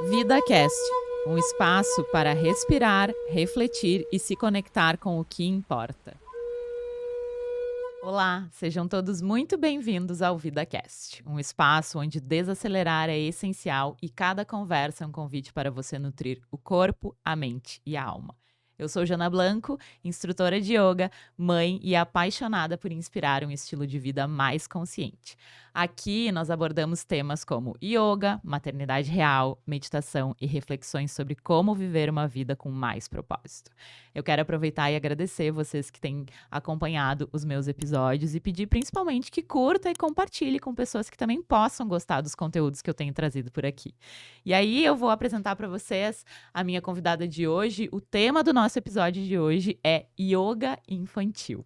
VidaCast, um espaço para respirar, refletir e se conectar com o que importa. Olá, sejam todos muito bem-vindos ao VidaCast, um espaço onde desacelerar é essencial e cada conversa é um convite para você nutrir o corpo, a mente e a alma. Eu sou Jana Blanco, instrutora de yoga, mãe e apaixonada por inspirar um estilo de vida mais consciente. Aqui nós abordamos temas como yoga, maternidade real, meditação e reflexões sobre como viver uma vida com mais propósito. Eu quero aproveitar e agradecer vocês que têm acompanhado os meus episódios e pedir principalmente que curta e compartilhe com pessoas que também possam gostar dos conteúdos que eu tenho trazido por aqui. E aí eu vou apresentar para vocês a minha convidada de hoje. O tema do nosso episódio de hoje é yoga infantil.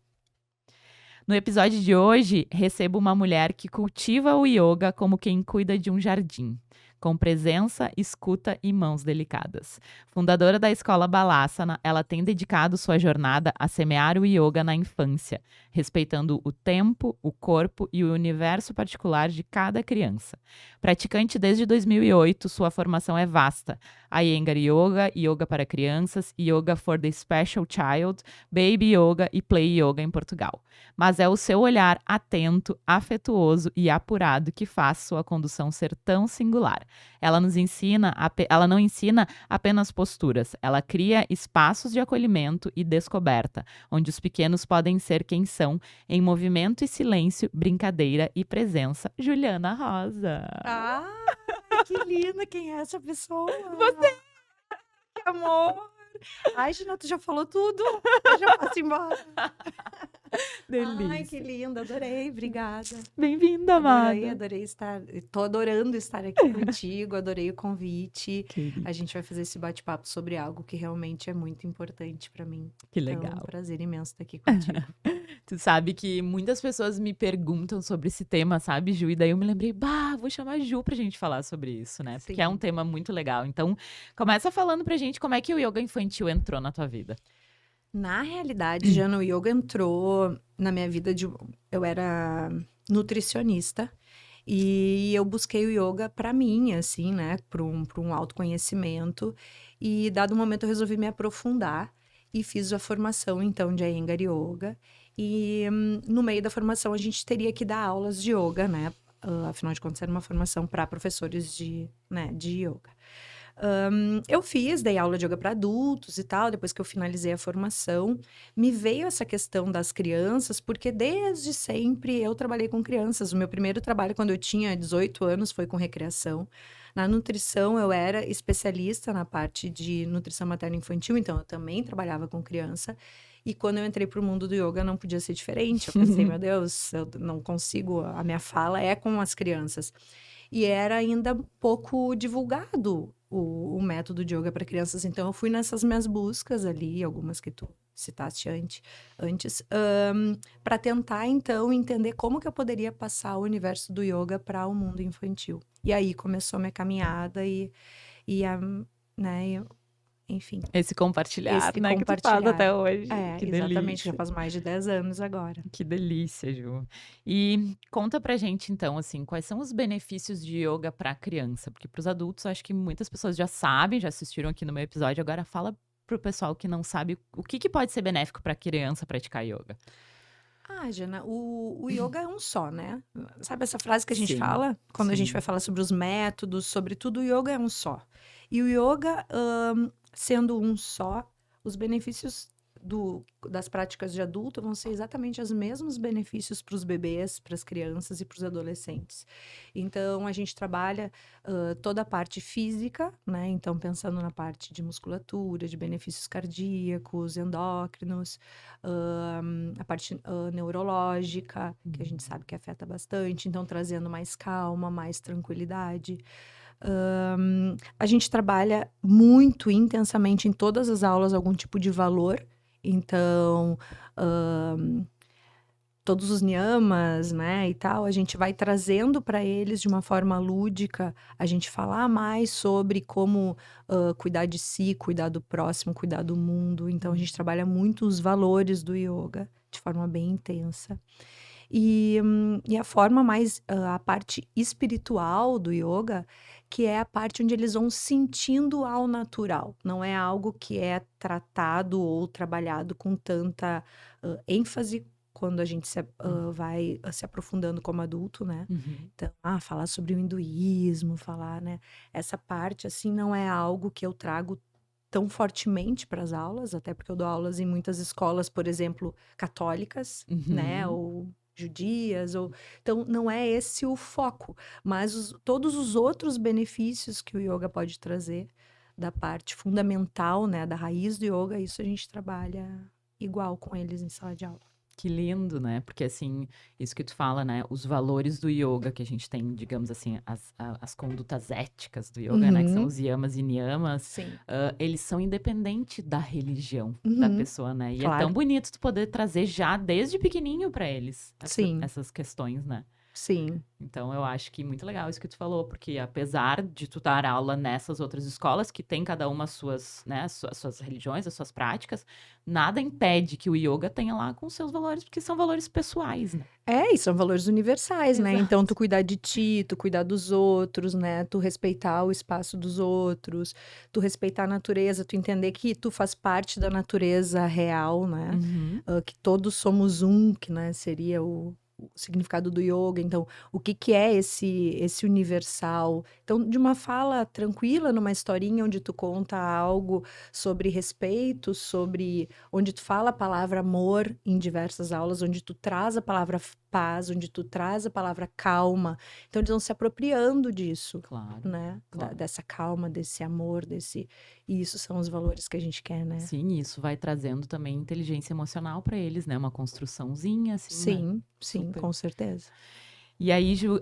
No episódio de hoje, recebo uma mulher que cultiva o yoga como quem cuida de um jardim, com presença, escuta e mãos delicadas. Fundadora da escola Balasana, ela tem dedicado sua jornada a semear o yoga na infância, respeitando o tempo, o corpo e o universo particular de cada criança. Praticante desde 2008, sua formação é vasta. Iyengar Yoga, Yoga para crianças, Yoga for the Special Child, Baby Yoga e Play Yoga em Portugal. Mas é o seu olhar atento, afetuoso e apurado que faz sua condução ser tão singular. Ela não ensina apenas posturas, ela cria espaços de acolhimento e descoberta, onde os pequenos podem ser quem são, em movimento e silêncio, brincadeira e presença. Juliana Rosa. Ah, que linda! Quem é essa pessoa? Você. Que amor! Ai, Gina, tu já falou tudo. Eu já posso ir embora. Delícia. Ai, que linda, adorei, obrigada. Bem-vinda, amada. Adorei estar, tô adorando estar aqui contigo, adorei o convite. Querida. A gente vai fazer esse bate-papo sobre algo que realmente é muito importante para mim. Que Então, é legal. um prazer imenso estar aqui contigo. Tu sabe que muitas pessoas me perguntam sobre esse tema, sabe, Ju? E daí eu me lembrei, vou chamar a Ju pra gente falar sobre isso, né? Porque é um Sim. tema muito legal. Então, começa falando pra gente como é que o yoga infantil entrou na tua vida. Na realidade, Jana, o yoga entrou na minha vida eu era nutricionista e eu busquei o yoga para mim, assim, né, para um autoconhecimento. E dado um momento eu resolvi me aprofundar e fiz a formação então de Iyengar Yoga. E no meio da formação a gente teria que dar aulas de yoga, né? Afinal de contas era uma formação para professores de yoga. Eu dei aula de yoga para adultos e tal, depois que eu finalizei a formação, me veio essa questão das crianças, porque desde sempre eu trabalhei com crianças. O meu primeiro trabalho, quando eu tinha 18 anos, foi com recreação. Na nutrição, eu era especialista na parte de nutrição materno-infantil, então eu também trabalhava com criança. E quando eu entrei para o mundo do yoga, não podia ser diferente. Eu pensei, meu Deus, eu não consigo, a minha fala é com as crianças. E era ainda pouco divulgado o método de yoga para crianças. Então, eu fui nessas minhas buscas ali, algumas que tu citaste antes, para tentar, então, entender como que eu poderia passar o universo do yoga para o mundo infantil. E aí começou a minha caminhada enfim. Esse compartilhar, Esse né, que tu faz até hoje. É, Que exatamente, delícia. já faz mais de 10 anos agora. Que delícia, Ju. E conta pra gente, então, assim, quais são os benefícios de yoga pra criança? Porque pros adultos, acho que muitas pessoas já sabem, já assistiram aqui no meu episódio. Agora fala pro pessoal que não sabe o que pode ser benéfico pra criança praticar yoga. Ah, Jana, o yoga é um só, né? Sabe essa frase que a gente Sim, fala? Quando a gente sim. vai falar sobre os métodos, sobre tudo, o yoga é um só. E o yoga, sendo um só, os benefícios das práticas de adulto vão ser exatamente os mesmos benefícios para os bebês, para as crianças e para os adolescentes. Então, a gente trabalha toda a parte física, né? Então, pensando na parte de musculatura, de benefícios cardíacos, endócrinos, a parte neurológica, que a gente sabe que afeta bastante. Então, trazendo mais calma, mais tranquilidade. A gente trabalha muito intensamente em todas as aulas algum tipo de valor. Então, todos os niyamas, né, e tal, a gente vai trazendo para eles de uma forma lúdica, a gente falar mais sobre como cuidar de si, cuidar do próximo, cuidar do mundo. Então, a gente trabalha muito os valores do yoga de forma bem intensa. E a forma mais, a parte espiritual do yoga que é a parte onde eles vão sentindo ao natural. Não é algo que é tratado ou trabalhado com tanta ênfase quando a gente vai se aprofundando como adulto, né? Uhum. Então, falar sobre o hinduísmo, falar, né? Essa parte, assim, não é algo que eu trago tão fortemente para as aulas, até porque eu dou aulas em muitas escolas, por exemplo, católicas, né? Uhum. Ou judias, ou... Então, não é esse o foco, mas todos os outros benefícios que o yoga pode trazer, da parte fundamental, né? Da raiz do yoga, isso a gente trabalha igual com eles em sala de aula. Que lindo, né? Porque assim, isso que tu fala, né? Os valores do yoga que a gente tem, digamos assim, as condutas éticas do yoga, né? Que são Uhum. os yamas e niyamas, Sim. eles são independentes da religião da Uhum. pessoa, né? E é tão Claro. bonito tu poder trazer já desde pequenininho para eles Sim. essas questões, né? Sim. Então, eu acho que muito legal isso que tu falou, porque apesar de tu dar aula nessas outras escolas, que tem cada uma as suas, né, as suas religiões, as suas práticas, nada impede que o yoga tenha lá com seus valores, porque são valores pessoais, né? E são valores universais, né? Exato. Então, tu cuidar de ti, tu cuidar dos outros, né? Tu respeitar o espaço dos outros, tu respeitar a natureza, tu entender que tu faz parte da natureza real, né? Uhum. Que todos somos um, que, né, seria o significado do yoga. Então, o que que é esse universal? Então, de uma fala tranquila, numa historinha onde tu conta algo sobre respeito, sobre onde tu fala a palavra amor em diversas aulas, onde tu traz a palavra paz, onde tu traz a palavra calma. Então, eles vão se apropriando disso, Claro, né? claro. Dessa calma, desse amor, E isso são os valores que a gente quer, né? Sim, isso vai trazendo também inteligência emocional para eles, né? Uma construçãozinha, assim, né? Sim, Super. com certeza. E aí, Ju,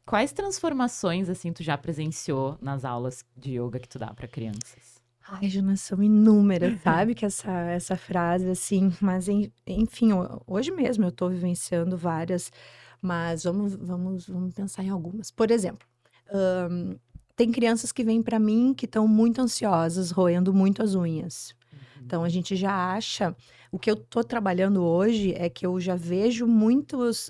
quais transformações, assim, tu já presenciou nas aulas de yoga que tu dá para crianças? Ai, Juna, são inúmeras, sabe? Que essa frase, assim, mas enfim, hoje mesmo eu tô vivenciando várias, mas vamos pensar em algumas. Por exemplo, tem crianças que vêm para mim que estão muito ansiosas, roendo muito as unhas. Então, a gente já acha. O que eu tô trabalhando hoje é que eu já vejo muitas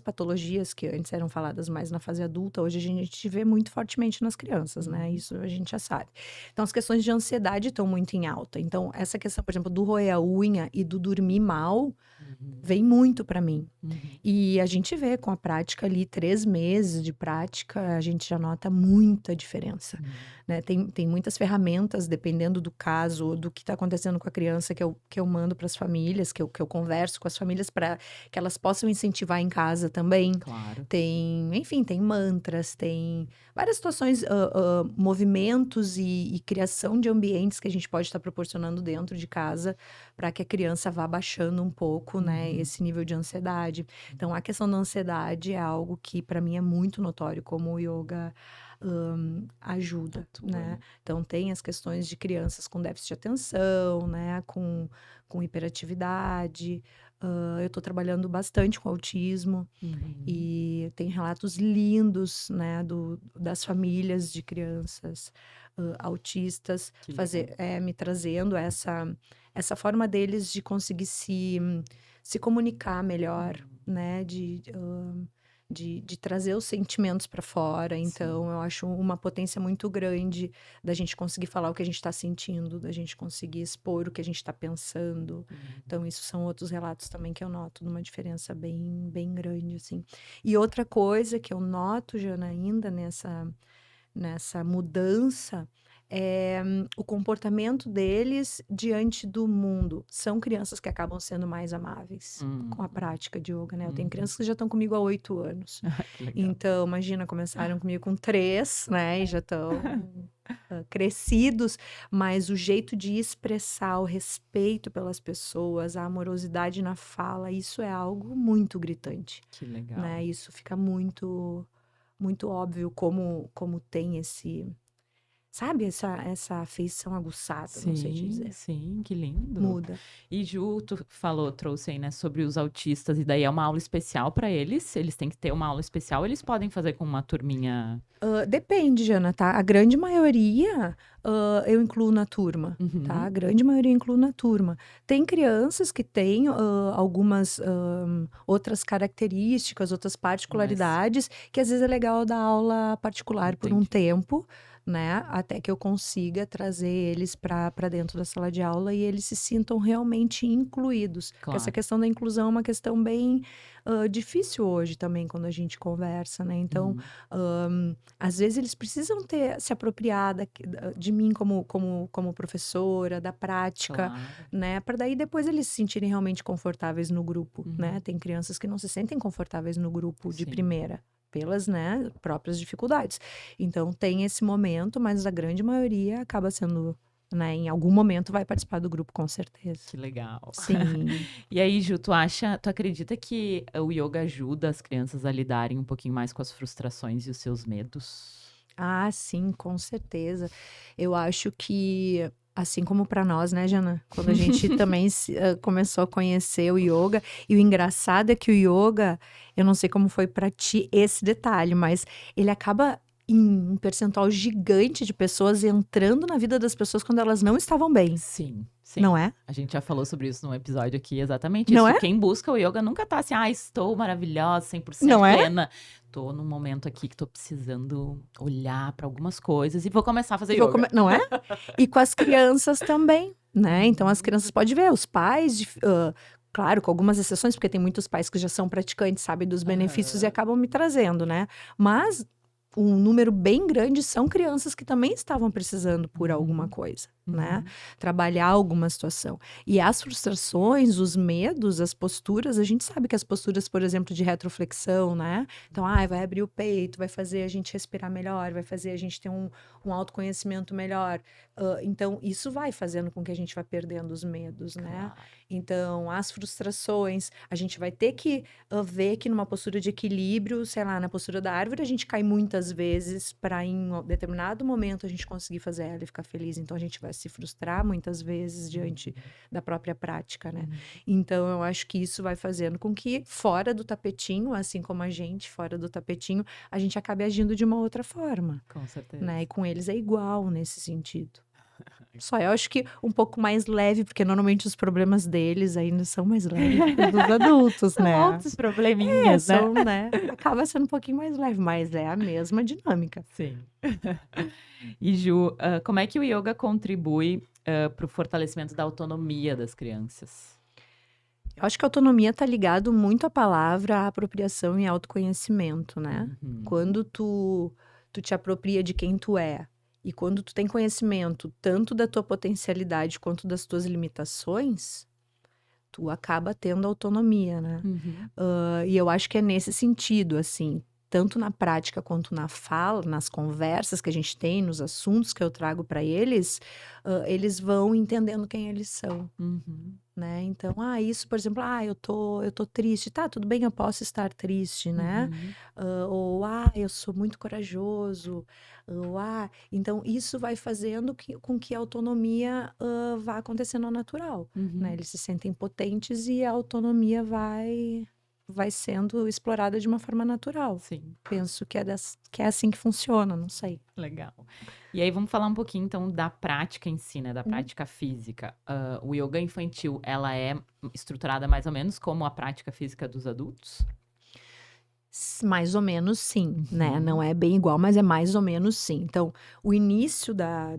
patologias que antes eram faladas mais na fase adulta, hoje a gente vê muito fortemente nas crianças, né? Uhum. Isso a gente já sabe. Então, as questões de ansiedade estão muito em alta. Então, essa questão, por exemplo, do roer a unha e do dormir mal, Uhum. vem muito para mim. Uhum. E a gente vê com a prática ali, 3 meses de prática, a gente já nota muita diferença. Uhum. Né? Tem muitas ferramentas, dependendo do caso, do que está acontecendo com a criança, que eu mando para as famílias, que eu converso com as famílias para que elas possam incentivar em casa também. Claro. Enfim, tem mantras, tem várias situações, movimentos e criação de ambientes que a gente pode estar proporcionando dentro de casa para que a criança vá baixando um pouco, né, Uhum. esse nível de ansiedade. Então, a questão da ansiedade é algo que para mim é muito notório, como o yoga ajuda, Atua, né? né? Então, tem as questões de crianças com déficit de atenção, né, com hiperatividade. Eu estou trabalhando bastante com autismo. Uhum. E tem relatos lindos, né, das famílias de crianças autistas, Que legal. me trazendo essa forma deles de conseguir se comunicar melhor, né, de trazer os sentimentos para fora. Então, eu acho uma potência muito grande da gente conseguir falar o que a gente está sentindo, da gente conseguir expor o que a gente está pensando. Uhum. Então, isso são outros relatos também que eu noto numa diferença bem, bem grande, assim. E outra coisa que eu noto, Jana, ainda nessa mudança é o comportamento deles diante do mundo. São crianças que acabam sendo mais amáveis com a prática de yoga, né? Eu tenho crianças que já estão comigo há 8 anos. Que legal. Então, imagina, começaram comigo com 3, né? E já estão crescidos, mas o jeito de expressar o respeito pelas pessoas, a amorosidade na fala, isso é algo muito gritante, Que legal. né? Isso fica muito, muito óbvio como tem sabe, essa afeição aguçada, não sei te Sim, dizer. sim, que lindo. Muda. E Ju, tu trouxe aí, né, sobre os autistas, e daí é uma aula especial para eles? Eles têm que ter uma aula especial, ou eles podem fazer com uma turminha? Depende, Jana, tá? A grande maioria, eu incluo na turma, tá? A Uhum. grande maioria eu incluo na turma. Tem crianças que têm algumas outras características, outras Mas, particularidades, que às vezes é legal dar aula particular por um entendi. tempo, né? Até que eu consiga trazer eles para dentro da sala de aula e eles se sintam realmente incluídos. Porque essa Claro. questão da inclusão é uma questão bem difícil hoje também, quando a gente conversa, né? Então, Uhum. às vezes eles precisam se apropriar de mim como professora, da prática, Claro. né? Para daí depois eles se sentirem realmente confortáveis no grupo, né? Uhum. Tem crianças que não se sentem confortáveis no grupo de Sim. primeira, pelas, né, próprias dificuldades. Então tem esse momento, mas a grande maioria acaba sendo, né, em algum momento vai participar do grupo, com certeza. Que legal. Sim. E aí, Ju, tu acredita que o yoga ajuda as crianças a lidarem um pouquinho mais com as frustrações e os seus medos? Ah, sim, com certeza. Eu acho que, assim como para nós, né, Jana? Quando a gente também começou a conhecer o yoga, e o engraçado é que o yoga, eu não sei como foi para ti esse detalhe, mas ele acaba em um percentual gigante de pessoas entrando na vida das pessoas quando elas não estavam bem, Sim, sim. não é? A gente já falou sobre isso num episódio aqui, exatamente Não isso. é? Quem busca o yoga nunca tá assim, estou maravilhosa, 100% Não é? plena. Tô num momento aqui que tô precisando olhar para algumas coisas e vou começar a fazer yoga. Não é? E com as crianças também, né? Então as Uhum. crianças podem ver, os pais, claro, com algumas exceções, porque tem muitos pais que já são praticantes, sabem dos benefícios e Aham. acabam me trazendo, né? Mas um número bem grande são crianças que também estavam precisando por alguma Uhum. coisa, né? Uhum. Trabalhar alguma situação. E as frustrações, os medos, as posturas, a gente sabe que as posturas, por exemplo, de retroflexão, né? Então, vai abrir o peito, vai fazer a gente respirar melhor, vai fazer a gente ter um autoconhecimento melhor. Então, isso vai fazendo com que a gente vá perdendo os medos, né? Claro. Então, as frustrações, a gente vai ter que ver que numa postura de equilíbrio, sei lá, na postura da árvore, a gente cai muitas vezes para em um determinado momento a gente conseguir fazer ela e ficar feliz. Então, a gente vai se frustrar muitas vezes diante da própria prática, né? Uhum. Então, eu acho que isso vai fazendo com que, fora do tapetinho, assim como a gente, fora do tapetinho, a gente acabe agindo de uma outra forma, Com certeza. né? E com eles é igual nesse sentido. Só eu acho que um pouco mais leve, porque normalmente os problemas deles ainda são mais leves que os dos adultos, São né? outros probleminhas, né? São, né? Acaba sendo um pouquinho mais leve, mas é a mesma dinâmica. Sim. E Ju, como é que o yoga contribui para o fortalecimento da autonomia das crianças? Eu acho que a autonomia está ligado muito à palavra apropriação e autoconhecimento, né? Uhum. Quando tu te apropria de quem tu é e quando tu tem conhecimento tanto da tua potencialidade quanto das tuas limitações, tu acaba tendo autonomia, né? Uhum. E eu acho que é nesse sentido, assim, tanto na prática quanto na fala, nas conversas que a gente tem, nos assuntos que eu trago para eles, eles vão entendendo quem eles são. Uhum. Né? Então, isso, por exemplo, eu tô triste, tá, tudo bem, eu posso estar triste, né? Uhum. Ou, eu sou muito corajoso, ou, então isso vai fazendo com que a autonomia vá acontecendo ao natural, né? Uhum. Eles se sentem potentes e a autonomia vai sendo explorada de uma forma natural. Sim, Penso que é assim que funciona, não sei. legal. E aí vamos falar um pouquinho então da prática em si, né? Da Uhum. prática física. O yoga infantil, ela é estruturada mais ou menos como a prática física dos adultos? Mais ou menos sim, né? Não Uhum. é bem igual, mas é mais ou menos sim. Então, o início da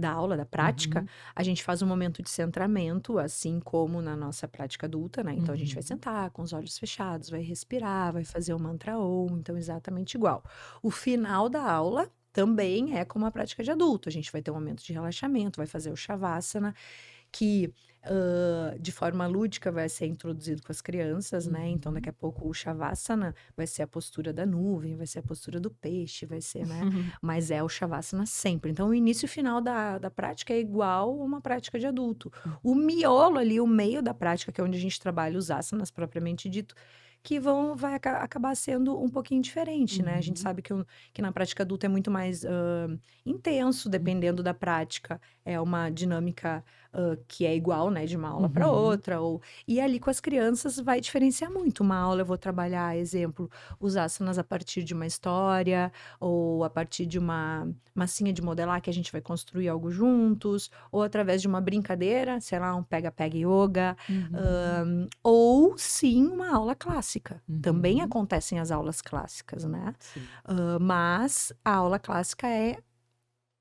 aula, da prática, Uhum. a gente faz um momento de centramento, assim como na nossa prática adulta, né? Então, a gente vai Uhum. sentar com os olhos fechados, vai respirar, vai fazer o mantra Om, então exatamente igual. O final da aula também é como a prática de adulto. A gente vai ter um momento de relaxamento, vai fazer o Shavasana, que de forma lúdica vai ser introduzido com as crianças, né? Então, daqui a pouco o Shavasana vai ser a postura da nuvem, vai ser a postura do peixe, vai ser, né? Mas é o Shavasana sempre. Então, o início e o final da prática é igual a uma prática de adulto. O miolo ali, o meio da prática, que é onde a gente trabalha os asanas propriamente dito, que vai acabar sendo um pouquinho diferente, né? A gente Uhum. sabe que na prática adulta é muito mais intenso, dependendo da prática. É uma dinâmica que é igual, né, de uma aula para Uhum. outra. E ali com as crianças vai diferenciar muito. Uma aula eu vou trabalhar, exemplo, os asanas a partir de uma história, ou a partir de uma massinha de modelar que a gente vai construir algo juntos, ou através de uma brincadeira, sei lá, um pega-pega yoga, Uhum. ou sim uma aula clássica. Também Uhum. acontecem as aulas clássicas, né? Sim. Mas a aula clássica é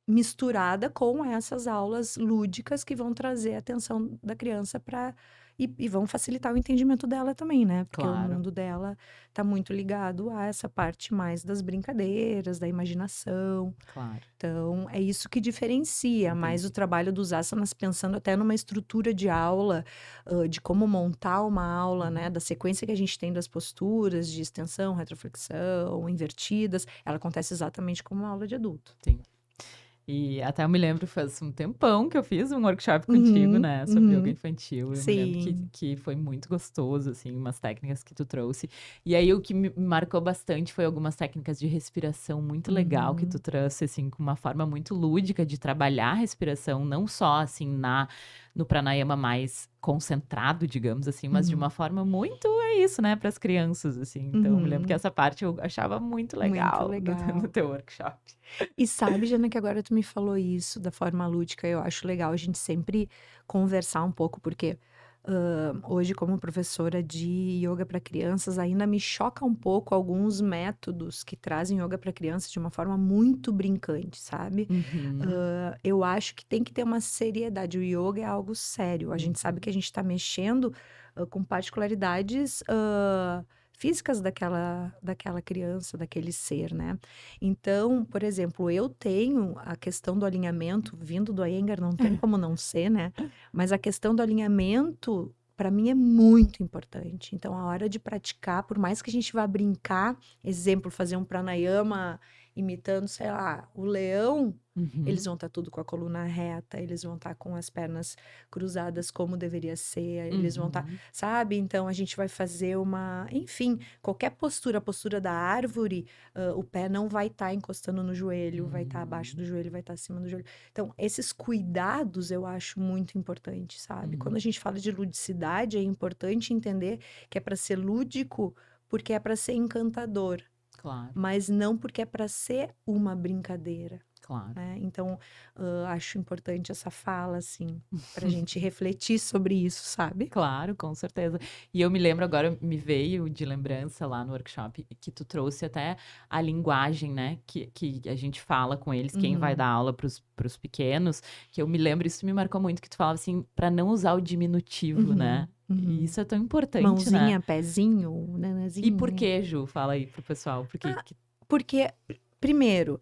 misturada com essas aulas lúdicas que vão trazer a atenção da criança para e vão facilitar o entendimento dela também, né? Porque o Claro. mundo dela está muito ligado a essa parte mais das brincadeiras, da imaginação. Claro. Então, é isso que diferencia mais o Entendi. trabalho dos asanas, pensando até numa estrutura de aula, de como montar uma aula, né? Uhum. Da sequência que a gente tem das posturas de extensão, retroflexão, invertidas. Ela acontece exatamente como uma aula de adulto. Sim. E até eu me lembro, faz um tempão que eu fiz um workshop contigo, Uhum, né, sobre yoga uhum. infantil. Eu me lembro Sim. que foi muito gostoso, assim, umas técnicas que tu trouxe. E aí o que me marcou bastante foi algumas técnicas de respiração muito legal que tu Uhum, trouxe, assim, com uma forma muito lúdica de trabalhar a respiração, não só, assim, no pranayama mais concentrado, digamos assim, mas de uhum, uma forma muito, é isso, né, para as crianças, assim. Então eu me lembro que uhum. essa parte eu achava muito Muito legal no legal. teu workshop. E sabe, Jana, que agora tu me falou isso da forma lúdica, eu acho legal a gente sempre conversar um pouco, porque hoje, como professora de yoga para crianças, ainda me choca um pouco alguns métodos que trazem yoga para crianças de uma forma muito brincante, sabe? Uhum. Eu acho que tem que ter uma seriedade. O yoga é algo sério. A gente sabe que Uhum. a gente está mexendo com particularidades físicas daquela criança, daquele ser, né? Então, por exemplo, eu tenho a questão do alinhamento, vindo do Iyengar, não tem como não ser, né? Mas a questão do alinhamento, para mim, é muito importante. Então, a hora de praticar, por mais que a gente vá brincar, exemplo, fazer um pranayama imitando, sei lá, o leão, eles Uhum. vão estar tudo com a coluna reta, eles vão estar com as pernas cruzadas como deveria ser, eles vão estar, Uhum. sabe? Então a gente vai fazer enfim, qualquer postura, a postura da árvore, o pé não vai estar encostando no joelho, vai estar abaixo Uhum. do joelho, vai estar acima do joelho. Então, esses cuidados eu acho muito importante, sabe? Quando a Uhum. gente fala de ludicidade, é importante entender que é para ser lúdico, porque é para ser encantador, Claro, mas não porque é para ser uma brincadeira, claro. né? Então, acho importante essa fala, assim, para a gente refletir sobre isso, sabe? Claro, com certeza. E eu me lembro agora, me veio de lembrança lá no workshop que tu trouxe até a linguagem, né, que a gente fala com eles, quem vai Uhum, dar aula para os pequenos, que eu me lembro, isso me marcou muito, que tu falava assim, para não usar o diminutivo, né? uhum, E uhum. isso é tão importante, né? Mãozinha, pezinho, E por nenenzinho. que, Ju? Fala aí pro pessoal, porque Ah, porque, primeiro,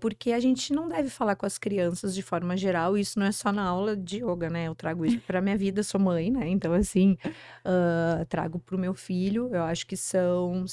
porque a gente não deve falar com as crianças de forma geral, isso não é só na aula de yoga, né? Eu trago isso para minha vida, sou mãe, né? Então, assim, trago para o meu filho, eu acho que são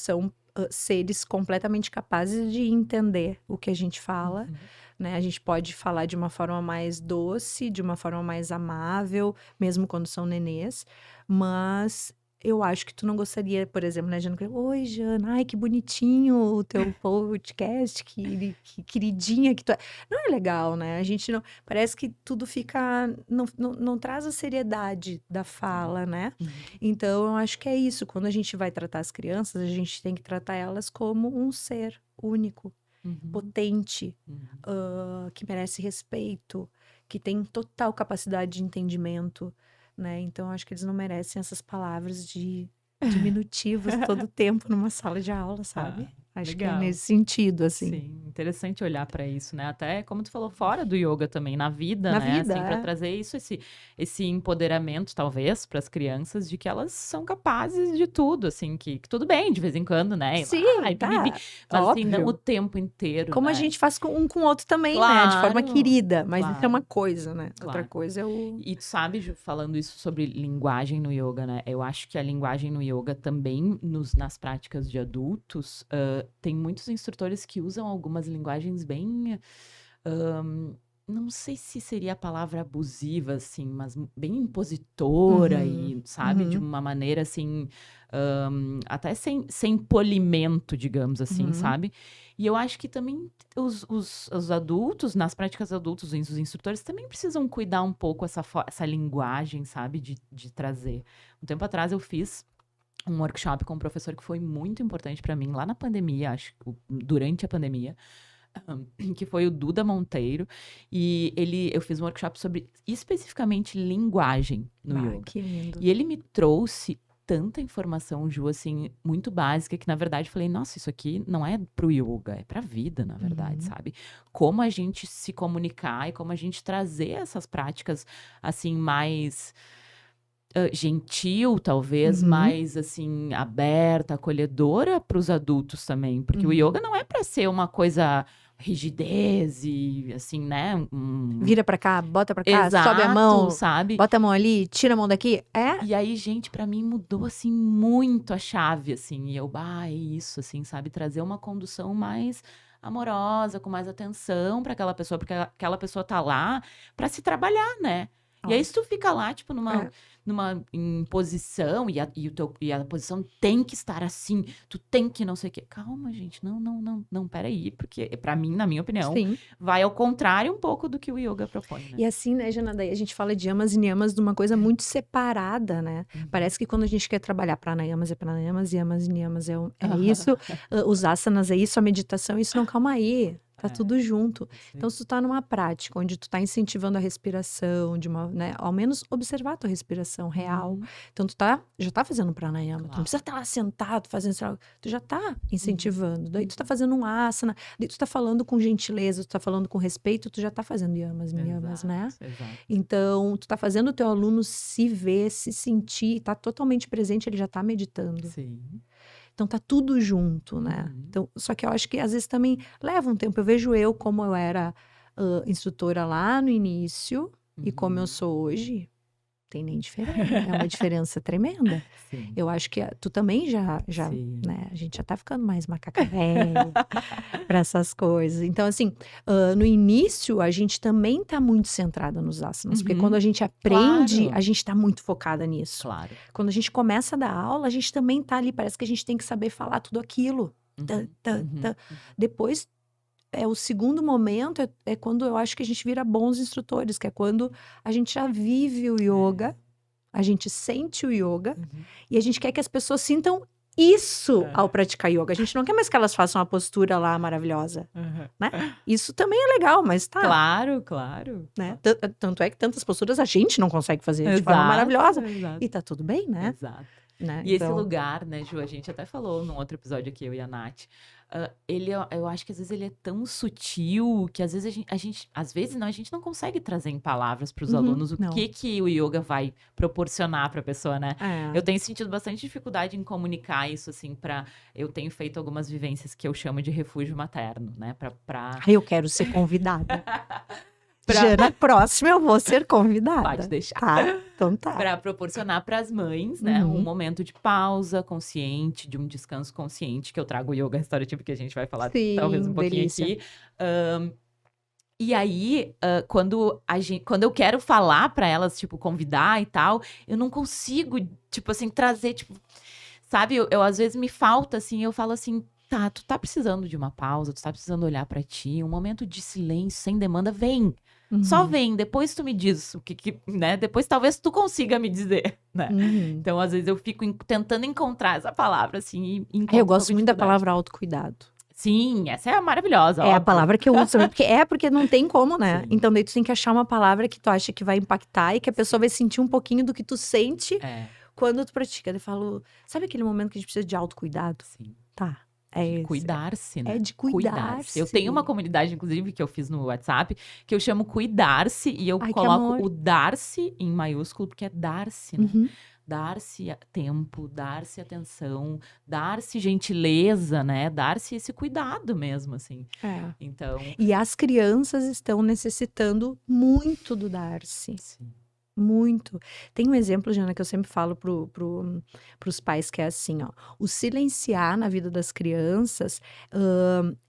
seres completamente capazes de entender o que a gente fala, Uhum. né? A gente pode falar de uma forma mais doce, de uma forma mais amável, mesmo quando são nenês, mas eu acho que tu não gostaria, por exemplo, né, Jana? Oi, Jana, ai, que bonitinho o teu podcast, que queridinha que tu é. Não é legal, né? A gente não. Parece que tudo fica. Não traz a seriedade da Sim. fala, né? Uhum. Então, eu acho que é isso. Quando a gente vai tratar as crianças, a gente tem que tratar elas como um ser único, Uhum. potente, Uhum. que merece respeito, que tem total capacidade de entendimento, né? Então, acho que eles não merecem essas palavras de diminutivos todo o tempo numa sala de aula, Ah, sabe? Acho que é legal. nesse sentido, assim. Sim, interessante olhar para isso, né? Até como tu falou, fora do yoga também, na vida, Na né? vida, Assim, para é. trazer isso, esse empoderamento, talvez, para as crianças, de que elas são capazes de tudo, assim, que tudo bem, de vez em quando, né? Ir lá, Sim, e bibibi, tá. mas assim, não o Óbvio. tempo inteiro, Como a né? gente faz com um com o outro também, né? De forma Claro, querida. Mas isso é uma claro, coisa, né? Outra claro. coisa é o. E tu sabe, Ju, falando isso sobre linguagem no yoga, né? Eu acho que a linguagem no yoga também, nas práticas de adultos, tem muitos instrutores que usam algumas linguagens bem não sei se seria a palavra abusiva, assim, mas bem impositora Uhum, e, sabe, de uhum, uma maneira assim, até sem polimento, digamos assim, uhum. sabe? E eu acho que também os adultos, nas práticas adultos, os instrutores também precisam cuidar um pouco essa linguagem, sabe, de trazer. Um tempo atrás eu fiz um workshop com um professor que foi muito importante para mim lá na pandemia, acho que durante a pandemia, que foi o Duda Monteiro, e eu fiz um workshop sobre especificamente linguagem no Bah, yoga. que lindo. E ele me trouxe tanta informação, Ju, assim, muito básica, que na verdade eu falei, nossa, isso aqui não é pro yoga, é pra vida, na verdade, Uhum, sabe? Como a gente se comunicar e como a gente trazer essas práticas, assim, mais gentil, talvez, uhum, mais assim, aberta, acolhedora para os adultos também, porque o uhum. yoga não é para ser uma coisa rigidez e assim, né? Vira pra cá, sobe Exato, sabe? bota a mão ali, tira a mão daqui. É? E aí, gente, para mim mudou assim muito a chave, assim, e eu, é isso, assim, sabe? Trazer uma condução mais amorosa, com mais atenção para aquela pessoa, porque aquela pessoa tá lá para se trabalhar, né? E aí, se tu Óbvio. fica lá, tipo, É. numa imposição, e a posição tem que estar assim, tu tem que não sei o quê. Calma, gente, não, peraí, porque pra mim, na minha opinião, Sim. vai ao contrário um pouco do que o yoga propõe, né? E assim, né, Jana, daí a gente fala de yamas e niyamas de uma coisa muito separada, né? Uhum. Parece que quando a gente quer trabalhar pranayamas é pranayamas, yamas e niyamas é isso, os asanas é isso, a meditação é isso. Não, calma aí. Tá É, tudo junto. isso Então, aí. se tu tá numa prática onde tu tá incentivando a respiração, de uma, né, ao menos observar a tua respiração real. Uhum, Então, já tá fazendo pranayama. Tu não precisa claro. estar lá sentado fazendo, sei lá, tu já tá Uhum, incentivando. Daí tu tá uhum. fazendo um asana, daí tu tá falando com gentileza, tu tá falando com respeito, tu já tá fazendo yamas e niyamas, né? Exato, exato. Então, tu tá fazendo o teu aluno se ver, se sentir, tá totalmente presente, ele já tá meditando. Sim. Então, tá tudo junto, né? Uhum, Então, só que eu acho que às vezes também leva um tempo. Eu vejo eu como eu era instrutora lá no início e como eu uhum. sou hoje, tem nem diferença. É uma diferença tremenda. Sim, Eu acho que tu também sim. né? A gente já tá ficando mais macaca velha para essas coisas. Então, assim, no início, a gente também tá muito centrada nos asanas, porque quando Uhum, a gente aprende, claro, a gente tá muito focada nisso. claro. Quando a gente começa a dar aula, a gente também tá ali, parece que a gente tem que saber falar tudo aquilo. Tã, Uhum, tã, uhum, tã. uhum. Depois, o segundo momento é quando eu acho que a gente vira bons instrutores, que é quando a gente já vive o yoga, É. a gente sente o yoga, Uhum, e a gente quer que as pessoas sintam isso ao é. praticar yoga. A gente não quer mais que elas façam uma postura lá maravilhosa, Aham. né? Isso também é legal, mas tá, Claro, claro. né? Tanto é que tantas posturas a gente não consegue fazer de forma Exato, maravilhosa. exato, E tá tudo bem, né? exato. Né? E esse Então, lugar, né, Ju, a gente até falou num outro episódio aqui, eu e a Nath, eu acho que às vezes ele é tão sutil que às vezes às vezes não, a gente não consegue trazer em palavras para os alunos o não. que o yoga vai proporcionar para a pessoa, né? Eu É. tenho sentido bastante dificuldade em comunicar isso, assim, eu tenho feito algumas vivências que eu chamo de refúgio materno, né, Ai, eu quero ser convidada. pra, Já na próxima eu vou ser pode convidada, deixar. tá? Então tá. Para proporcionar para as mães, né, um Uhum. momento de pausa consciente, de um descanso consciente, que eu trago o yoga restaurativo, que a gente vai falar talvez um Sim, pouquinho delícia. aqui. E aí, quando eu quero falar para elas, tipo, convidar e tal, eu não consigo, tipo assim, trazer, tipo, sabe? Eu às vezes me falta, assim, eu falo assim, tá, tu tá precisando de uma pausa, tu tá precisando olhar para ti, um momento de silêncio, sem demanda, vem. Só Uhum. vem, depois tu me diz né? Depois talvez tu consiga me dizer, né? Uhum. Então, às vezes eu fico tentando encontrar essa palavra, assim, e Ai, eu encontro um pouco gosto de muito da dificuldade. palavra autocuidado. Sim, essa é maravilhosa, É a óbvio. palavra que eu uso também, porque não tem como, né? Sim, Então daí tu tem que achar uma palavra que tu acha que vai impactar e que a pessoa vai sentir um pouquinho do que tu sente é, quando tu pratica. Eu falo, sabe aquele momento que a gente precisa de autocuidado? sim. Tá, é De esse. cuidar-se, É né? de Cuidar-se. Eu tenho uma cuidar-se. comunidade, inclusive, que eu fiz no WhatsApp, que eu chamo Cuidar-se, e eu Ai, que coloco amor. o dar-se em maiúsculo, porque é dar-se, né? Uhum. Dar-se tempo, dar-se atenção, dar-se gentileza, né? Dar-se esse cuidado mesmo, assim. É. Então, E as crianças estão necessitando muito do dar-se. sim. Muito. Tem um exemplo, Jana, que eu sempre falo pros pais, que é assim, ó. O silenciar na vida das crianças,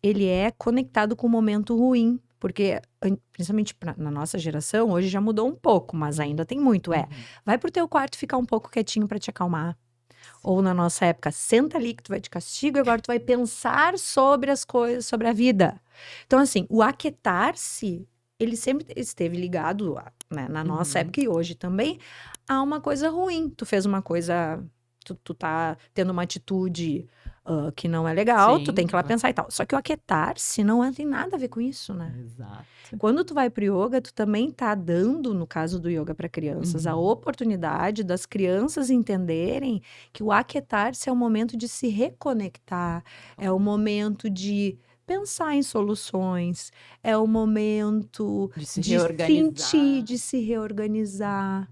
ele é conectado com o momento ruim. Porque, principalmente na nossa geração, hoje já mudou um pouco, mas ainda tem muito. Vai pro teu quarto ficar um pouco quietinho pra te acalmar. Ou na nossa época, senta ali que tu vai de castigo, agora tu vai pensar sobre as coisas, sobre a vida. Então, assim, o aquietar-se, ele sempre esteve ligado, né, na nossa época e hoje também, a uma coisa ruim. Tu fez uma coisa, tu tá tendo uma atitude que não é legal, tu tem que ir lá pensar e tal. Só que o aquietar-se não tem nada a ver com isso, né? Exato. Quando tu vai pro yoga, tu também tá dando, no caso do yoga para crianças, a oportunidade das crianças entenderem que o aquietar-se é o momento de se reconectar, é o momento de pensar em soluções, é o momento De se sentir, de se reorganizar,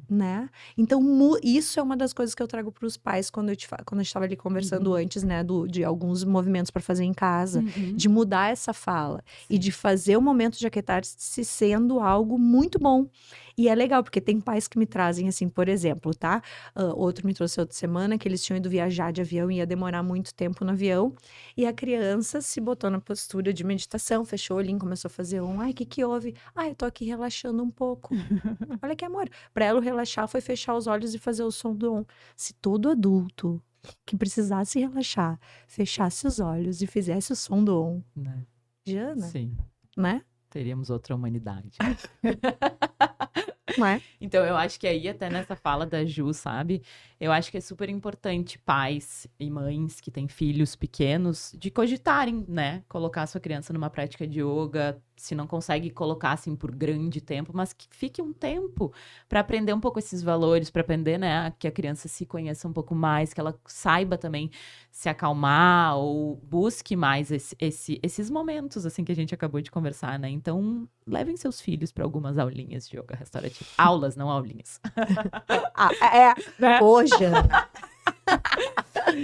né? Então, isso é uma das coisas que eu trago para os pais quando a gente estava ali conversando antes, né, de alguns movimentos para fazer em casa, de mudar essa fala e de fazer o momento de aquietar-se sendo algo muito bom. E é legal, porque tem pais que me trazem, assim, por exemplo, tá? Outro me trouxe outra semana, que eles tinham ido viajar de avião e ia demorar muito tempo no avião. E a criança se botou na postura de meditação, fechou o olhinho, começou a fazer ai, o que houve? Eu tô aqui relaxando um pouco. Olha que amor. Pra ela, o relaxar foi fechar os olhos e fazer o som do Om. Se todo adulto que precisasse relaxar, fechasse os olhos e fizesse o som do Om, né? Jana, Sim. Né? Teríamos outra humanidade. Não é? Então, eu acho que aí, até nessa fala da Ju, sabe? Eu acho que é super importante pais e mães que têm filhos pequenos de cogitarem, né? Colocar a sua criança numa prática de yoga, se não consegue colocar, assim, por grande tempo, mas que fique um tempo para aprender um pouco esses valores, para aprender, né? Que a criança se conheça um pouco mais, que ela saiba também se acalmar ou busque mais esses momentos, assim, que a gente acabou de conversar, né? Então, levem seus filhos para algumas aulinhas de yoga restaurativo. Aulas, não aulinhas. Né? Hoje.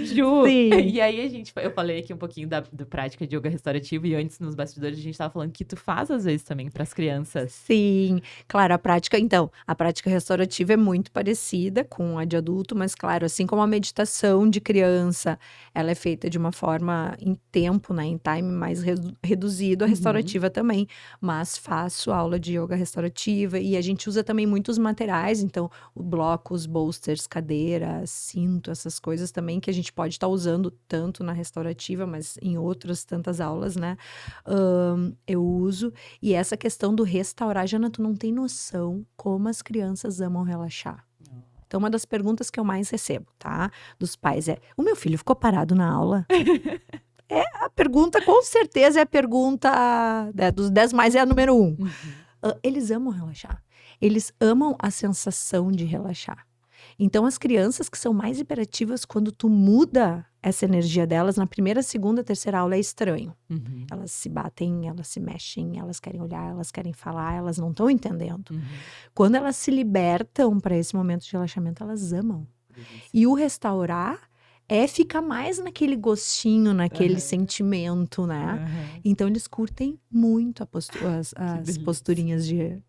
Ju, Sim. E aí eu falei aqui um pouquinho da prática de yoga restaurativo e antes nos bastidores a gente tava falando que tu faz às vezes também para as crianças. Sim, claro, a prática restaurativa é muito parecida com a de adulto, mas claro, assim como a meditação de criança, ela é feita de uma forma em tempo, né, em time mais reduzido, a restaurativa também, mas faço aula de yoga restaurativa e a gente usa também muitos materiais, então blocos, bolsters, cadeiras, cinto, essas coisas também que a gente pode estar usando tanto na restaurativa, mas em outras tantas aulas, né, eu uso. E essa questão do restaurar, Jana, tu não tem noção como as crianças amam relaxar. Então, uma das perguntas que eu mais recebo, tá? Dos pais é, o meu filho ficou parado na aula? A pergunta, com certeza, é a pergunta dos 10 mais, é a número 1. Eles amam relaxar. Eles amam a sensação de relaxar. Então, as crianças que são mais hiperativas, quando tu muda essa energia delas, na primeira, segunda, terceira aula é estranho. Elas se batem, elas se mexem, elas querem olhar, elas querem falar, elas não estão entendendo. Quando elas se libertam para esse momento de relaxamento, elas amam. E o restaurar é ficar mais naquele gostinho, naquele sentimento, né? Então, eles curtem muito as posturinhas de...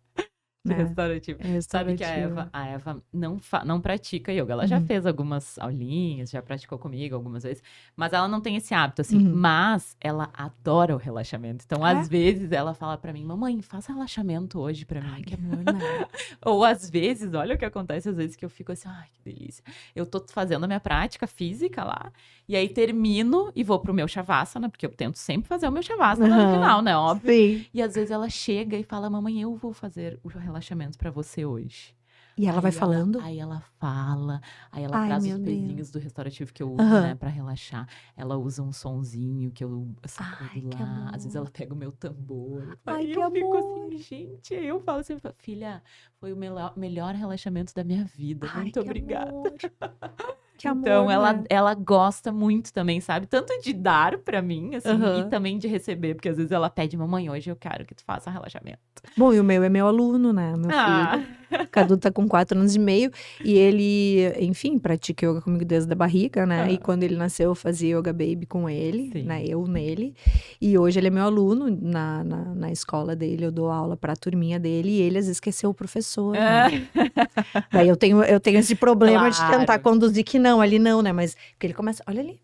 Restaurativo. Sabe que a Eva não pratica yoga. Ela já fez algumas aulinhas, já praticou comigo algumas vezes, mas ela não tem esse hábito, assim. Mas ela adora o relaxamento. Então, às vezes, ela fala pra mim, mamãe, faça relaxamento hoje pra mim. Ai, que amor, né? Ou às vezes, olha o que acontece, às vezes que eu fico assim, ai, que delícia. Eu tô fazendo a minha prática física lá, e aí termino e vou pro meu shavasana, porque eu tento sempre fazer o meu shavasana no final, né? Óbvio. Sim. E às vezes ela chega e fala, mamãe, eu vou fazer o relaxamento pra você hoje. E ela vai falando? Aí ela fala, aí ela Ai, traz os meu pezinhos Deus. do restaurativo que eu uso, né, pra relaxar. Ela usa um sonzinho que eu sacudo Ai, que lá. amor. Às vezes ela pega o meu tambor. Ai, Aí que eu fico amor. assim, gente. Aí eu falo assim, filha, foi o melhor relaxamento da minha vida. Ai, Muito que obrigada. amor. Que Então, amor, né? ela gosta muito também, sabe? Tanto de dar pra mim, assim, e também de receber. Porque às vezes ela pede, mamãe, hoje eu quero que tu faça relaxamento. Bom, e o meu é meu aluno, né? Meu filho. Cadu tá com 4 anos e meio. E ele, enfim, pratica yoga comigo desde a barriga, né? E quando ele nasceu, eu fazia yoga baby com ele, né? Eu nele. E hoje ele é meu aluno na escola dele. Eu dou aula pra turminha dele. E ele, às vezes, esqueceu o professor, né? Daí eu tenho esse problema de tentar conduzir que não, ali não, né? Mas porque ele começa, olha ali.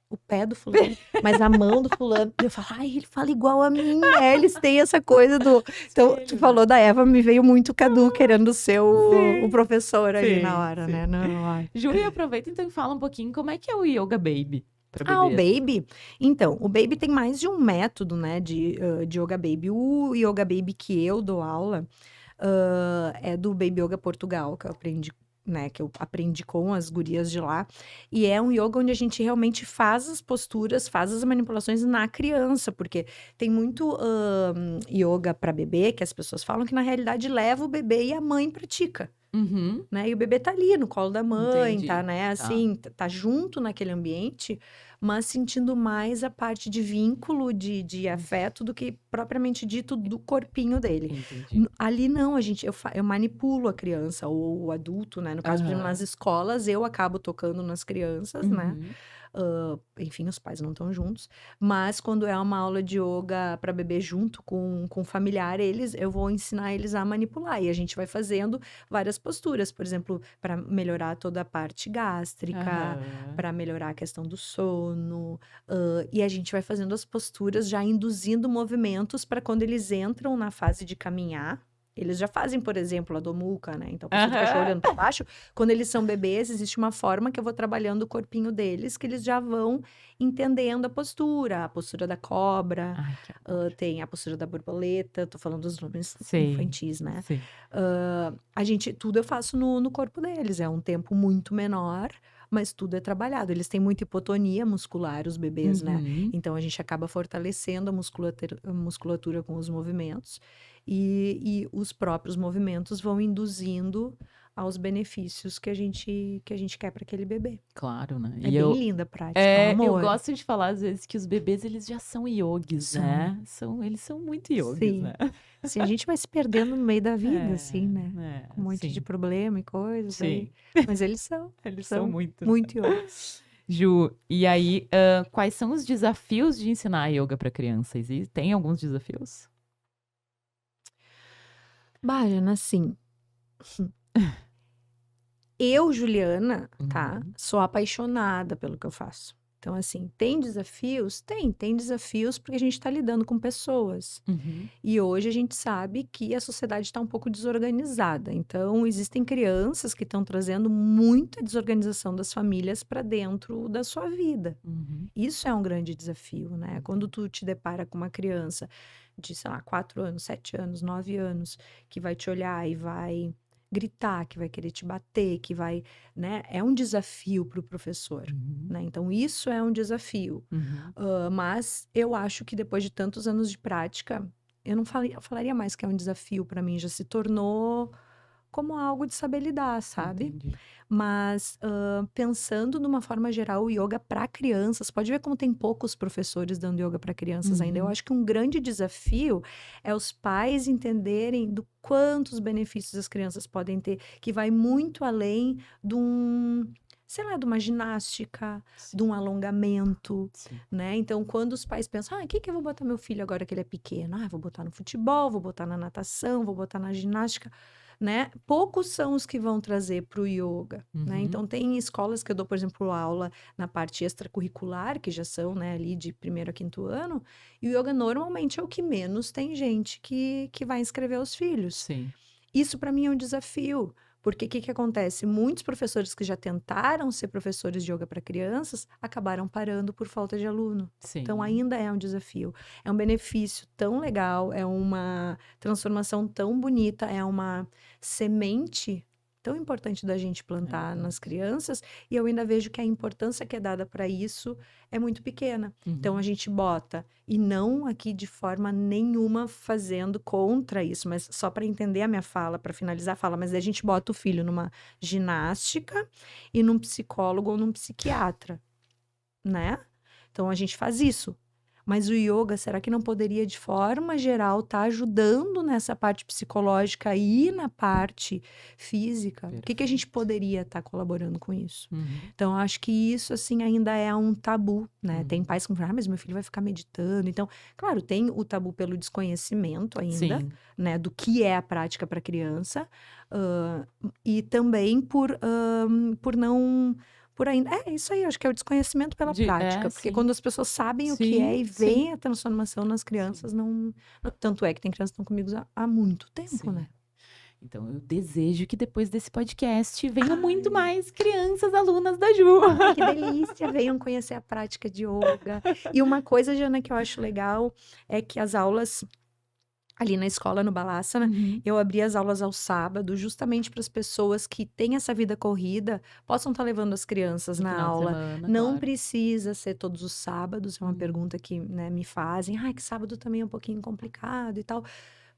o pé do fulano, mas a mão do fulano. Eu falo, ai, ele fala igual a mim, né? Eles têm essa coisa do... Então, tu Espelho, falou da Eva, me veio muito o Cadu querendo ser o Sim, professor ali na sim, hora, né? sim. Não, ai. Ju, e aproveita então e fala um pouquinho como é que é o Yoga Baby para Ah, o bebês. Baby? Então, o Baby tem mais de um método, né, de Yoga Baby. O Yoga Baby que eu dou aula é do Baby Yoga Portugal, que eu aprendi, né, que eu aprendi com as gurias de lá. E é um yoga onde a gente realmente faz as posturas, faz as manipulações na criança, porque tem muito yoga para bebê que as pessoas falam que na realidade leva o bebê e a mãe pratica. Uhum, Né? E o bebê tá ali no colo da mãe, tá, entendi. né? Tá, Assim, tá junto naquele ambiente, mas sentindo mais a parte de vínculo, de afeto, do que propriamente dito do corpinho dele. entendi. Ali não, eu manipulo a criança, ou o adulto, né? No caso, por exemplo, nas Aham. escolas, eu acabo tocando nas crianças, né? Uhum. Enfim, os pais não estão juntos, mas quando é uma aula de yoga para bebê junto com o familiar, eu vou ensinar eles a manipular, e a gente vai fazendo várias posturas, por exemplo, para melhorar toda a parte gástrica, Aham. para melhorar a questão do sono, e a gente vai fazendo as posturas já induzindo movimentos para quando eles entram na fase de caminhar. Eles já fazem, por exemplo, a domuca, né? Então, a postura do cachorro Aham. olhando para baixo. Quando eles são bebês, existe uma forma que eu vou trabalhando o corpinho deles, que eles já vão entendendo a postura da cobra, Ai, que amor. tem a postura da borboleta, tô falando dos nomes Sim, infantis, né? sim. Tudo eu faço no corpo deles, é um tempo muito menor, mas tudo é trabalhado. Eles têm muita hipotonia muscular, os bebês, né? Uhum. Então a gente acaba fortalecendo a musculatura com os movimentos, e os próprios movimentos vão induzindo aos benefícios que a gente quer para aquele bebê. Claro, né? É E bem eu, linda a prática, é um eu amor. gosto de falar às vezes que os bebês eles já são yogis, São, né? Eles são muito yogis, sim. né? Sim, a gente vai se perdendo no meio da vida, assim, né? Com um monte de Sim, problema e coisas aí. sim. Mas eles são, Eles são são muito, né? muito yogis. Ju, e aí, quais são os desafios de ensinar yoga para crianças? E tem alguns desafios? Baiana, assim, eu, Juliana, tá? Uhum. Sou apaixonada pelo que eu faço. Então, assim, tem desafios? Tem desafios porque a gente está lidando com pessoas. Uhum. E hoje a gente sabe que a sociedade está um pouco desorganizada. Então, existem crianças que estão trazendo muita desorganização das famílias para dentro da sua vida. Uhum. Isso é um grande desafio, né? Quando tu te depara com uma criança de, sei lá, 4 anos, 7 anos, 9 anos, que vai te olhar e vai gritar, que vai querer te bater, que vai, né? É um desafio para o professor, Uhum. né? Então, isso é um desafio. Uhum. Mas eu acho que depois de tantos anos de prática, eu falaria mais que é um desafio para mim, já se tornou como algo de saber lidar, sabe? Entendi. Mas pensando numa forma geral, o yoga para crianças, pode ver como tem poucos professores dando yoga para crianças ainda. Eu Uhum. acho que um grande desafio é os pais entenderem do quantos benefícios as crianças podem ter, que vai muito além de sei lá, de uma ginástica, Sim, de um alongamento, sim. né? Então, quando os pais pensam, o que que eu vou botar meu filho agora que ele é pequeno? Vou botar no futebol, vou botar na natação, vou botar na ginástica, né? Poucos são os que vão trazer para o yoga, né? Uhum. Então, tem escolas que eu dou, por exemplo, aula na parte extracurricular, que já são, né, ali de primeiro a quinto ano, e o yoga normalmente é o que menos tem gente que vai inscrever os filhos. Sim. Isso para mim é um desafio, porque o que que acontece? Muitos professores que já tentaram ser professores de yoga para crianças acabaram parando por falta de aluno. Então, Sim. ainda é um desafio. É um benefício tão legal, é uma transformação tão bonita, é uma semente tão importante da gente plantar nas Verdade. crianças, e eu ainda vejo que a importância que é dada para isso é muito pequena. Então, a Uhum. gente bota, e não aqui de forma nenhuma fazendo contra isso, mas só para entender a minha fala, para finalizar a fala, mas a gente bota o filho numa ginástica e num psicólogo ou num psiquiatra, né? Então a gente faz isso. Mas o yoga, será que não poderia, de forma geral, estar ajudando nessa parte psicológica e na parte física? O que que a gente Perfeito. poderia estar colaborando com isso? Uhum. Então, eu acho que isso, assim, ainda é um tabu, né? Tem Uhum. pais que falam, mas meu filho vai ficar meditando. Então, claro, tem o tabu pelo desconhecimento ainda, Sim. né? Do que é a prática para criança. E também por por ainda. É isso aí, acho que é o desconhecimento pela prática. Porque Sim. quando as pessoas sabem o que é e Sim. veem a transformação nas crianças, não. Tanto é que tem crianças que estão comigo há muito tempo, né? Então, eu desejo que depois desse podcast venham muito mais crianças alunas da Ju. Ai, que delícia! Venham conhecer a prática de yoga. E uma coisa, Jana, que eu acho legal é que as aulas ali na escola, no Balasana, Uhum. eu abri as aulas ao sábado, justamente para as pessoas que têm essa vida corrida, possam estar levando as crianças No na final de aula. semana, Não claro. precisa ser todos os sábados, é uma Uhum. pergunta que, né, me fazem. Ai, que sábado também é um pouquinho complicado e tal.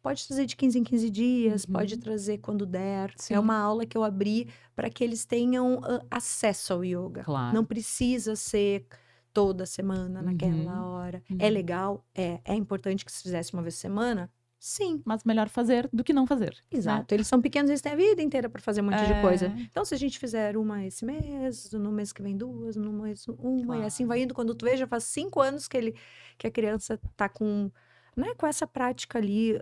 Pode trazer de 15 em 15 dias, pode Uhum. trazer quando der. Sim. É uma aula que eu abri para que eles tenham acesso ao yoga. Claro. Não precisa ser toda semana, naquela hora. É legal? É importante que se fizesse uma vez por semana? Sim. Mas melhor fazer do que não fazer. Exato. Eles são pequenos, eles têm a vida inteira para fazer um monte de coisa. É. Então, se a gente fizer uma esse mês, no mês que vem duas, no mês uma, e assim Claro. vai indo. Quando tu vê, já faz 5 anos que a criança tá com, né, com essa prática ali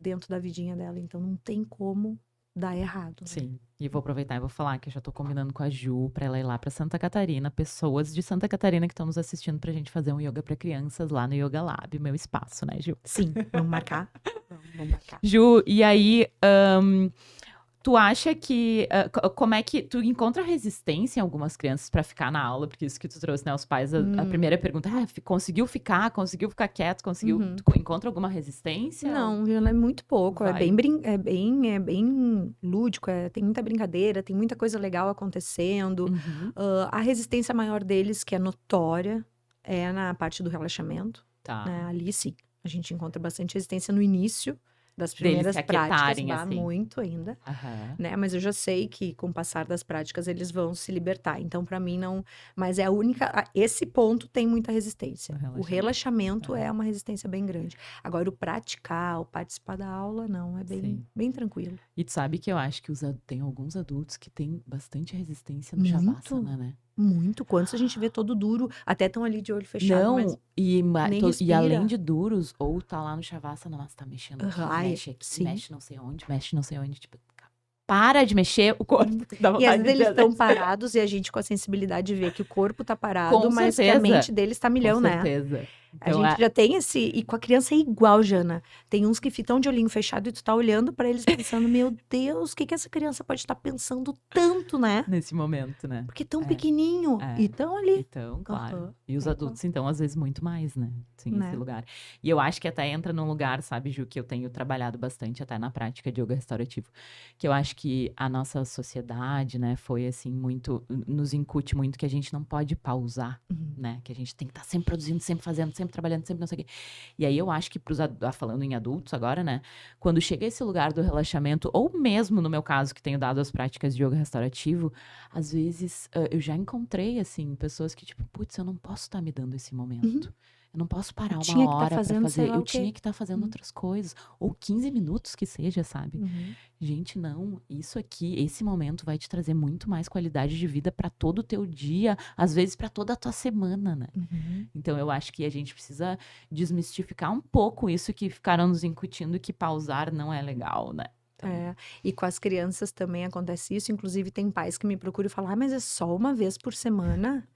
dentro da vidinha dela. Então, não tem como dar errado, né? Sim. E vou aproveitar e vou falar que eu já tô combinando com a Ju pra ela ir lá pra Santa Catarina, pessoas de Santa Catarina que estão nos assistindo pra gente fazer um yoga pra crianças lá no Yoga Lab, meu espaço, né, Ju? Sim, vamos marcar. Vamos marcar. Ju, e aí, tu acha que, como é que tu encontra resistência em algumas crianças pra ficar na aula? Porque isso que tu trouxe, né, os pais, a primeira pergunta, conseguiu ficar quieto, conseguiu, tu encontra alguma resistência? Não, ela é muito pouco, é Vai. bem lúdico, tem muita brincadeira, tem muita coisa legal acontecendo. Uhum. A resistência maior deles, que é notória, é na parte do relaxamento, Tá. né? Ali sim, a gente encontra bastante resistência no início das Deles primeiras se práticas, aquietarem, dá assim. muito ainda, Aham. né? Mas eu já sei que com o passar das práticas eles vão se libertar. Então, para mim, não. Mas é a única. Esse ponto tem muita resistência. O O relaxamento Aham. é uma resistência bem grande. Agora, o praticar, o participar da aula, não. É Sim. bem tranquilo. E tu sabe que eu acho que tem alguns adultos que têm bastante resistência no Muito. Shavasana, né? Muito. Quantos a gente vê todo duro, até estão ali de olho fechado, Não, mas e nem além respira. de duros, ou tá lá no Shavasana, mas tá mexendo aqui, Ai, mexe aqui, sim. mexe não sei onde, tipo, para de mexer o corpo. Dá E às vontade vezes de eles dizer, estão né? parados e a gente com a sensibilidade vê que o corpo tá parado, Com mas que a certeza. mente deles tá milhão, Com né? certeza. A Então, gente já tem esse. E com a criança é igual, Jana. Tem uns que ficam de olhinho fechado e tu tá olhando pra eles pensando: meu Deus, o que que essa criança pode estar pensando tanto, né? nesse momento, né? Porque tão É. pequenininho. É. E tão ali. Então, claro. Aham. E os adultos, então, às vezes, muito mais, né? Sim, Né? esse lugar. E eu acho que até entra num lugar, sabe, Ju, que eu tenho trabalhado bastante até na prática de yoga restaurativo. Que eu acho que a nossa sociedade, né, foi assim, muito. Nos incute muito que a gente não pode pausar, né? Que a gente tem que estar sempre produzindo, sempre fazendo, sempre trabalhando, sempre não sei o quê. E aí eu acho que falando em adultos agora, né? Quando chega esse lugar do relaxamento, ou mesmo no meu caso, que tenho dado as práticas de yoga restaurativo, às vezes eu já encontrei, assim, pessoas que, tipo, putz, eu não posso estar me dando esse momento. Eu não posso parar tinha uma que tá hora pra fazendo sei fazer. lá Eu o quê. tinha que estar fazendo outras coisas. Ou 15 minutos que seja, sabe? Gente, não. Isso aqui, esse momento vai te trazer muito mais qualidade de vida pra todo o teu dia, às vezes pra toda a tua semana, né? Então eu acho que a gente precisa desmistificar um pouco isso que ficaram nos incutindo que pausar não é legal, né? Então, E com as crianças também acontece isso. Inclusive, tem pais que me procuram e falam: ah, mas é só uma vez por semana?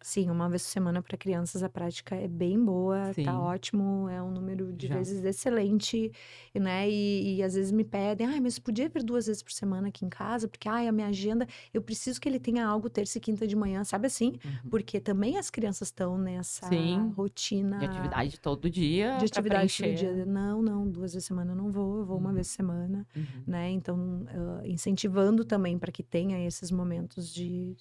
Sim, uma vez por semana para crianças a prática é bem boa, Sim. tá ótimo, é um número de Já. vezes excelente, né? E às vezes me pedem, ai, mas podia vir 2 vezes por semana aqui em casa, porque ai, a minha agenda, eu preciso que ele tenha algo terça e quinta de manhã, sabe assim? Porque também as crianças estão nessa Sim. rotina De atividade todo dia. de pra atividade todo preencher. dia. Não, 2 vezes por semana eu não vou, eu vou uma vez por semana, Uhum. né? Então, incentivando também para que tenha esses momentos de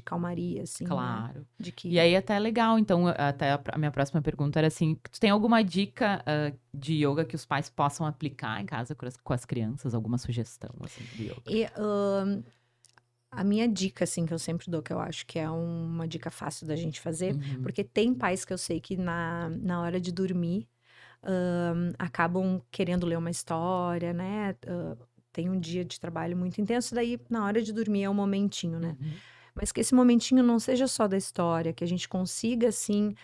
calmaria, assim, né? Claro. De que... E aí até é legal, então, até a minha próxima pergunta era assim, tu tem alguma dica de yoga que os pais possam aplicar em casa com as crianças? Alguma sugestão, assim, de yoga? E, a minha dica, assim, que eu sempre dou, que eu acho que é uma dica fácil da gente fazer, porque tem pais que eu sei que na hora de dormir acabam querendo ler uma história, né? Tem um dia de trabalho muito intenso, daí na hora de dormir é um momentinho, né? Mas que esse momentinho não seja só da história, que a gente consiga, assim,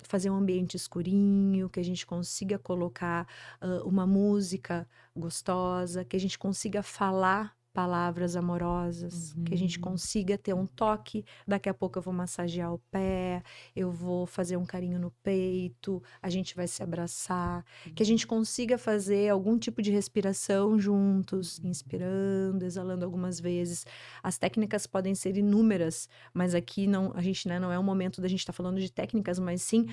fazer um ambiente escurinho, que a gente consiga colocar uma música gostosa, que a gente consiga falar palavras amorosas, que a gente consiga ter um toque. Daqui a pouco eu vou massagear o pé, eu vou fazer um carinho no peito, a gente vai se abraçar, que a gente consiga fazer algum tipo de respiração juntos, inspirando, exalando algumas vezes. As técnicas podem ser inúmeras, mas aqui não, a gente, né, não é o momento da gente estar falando de técnicas, mas sim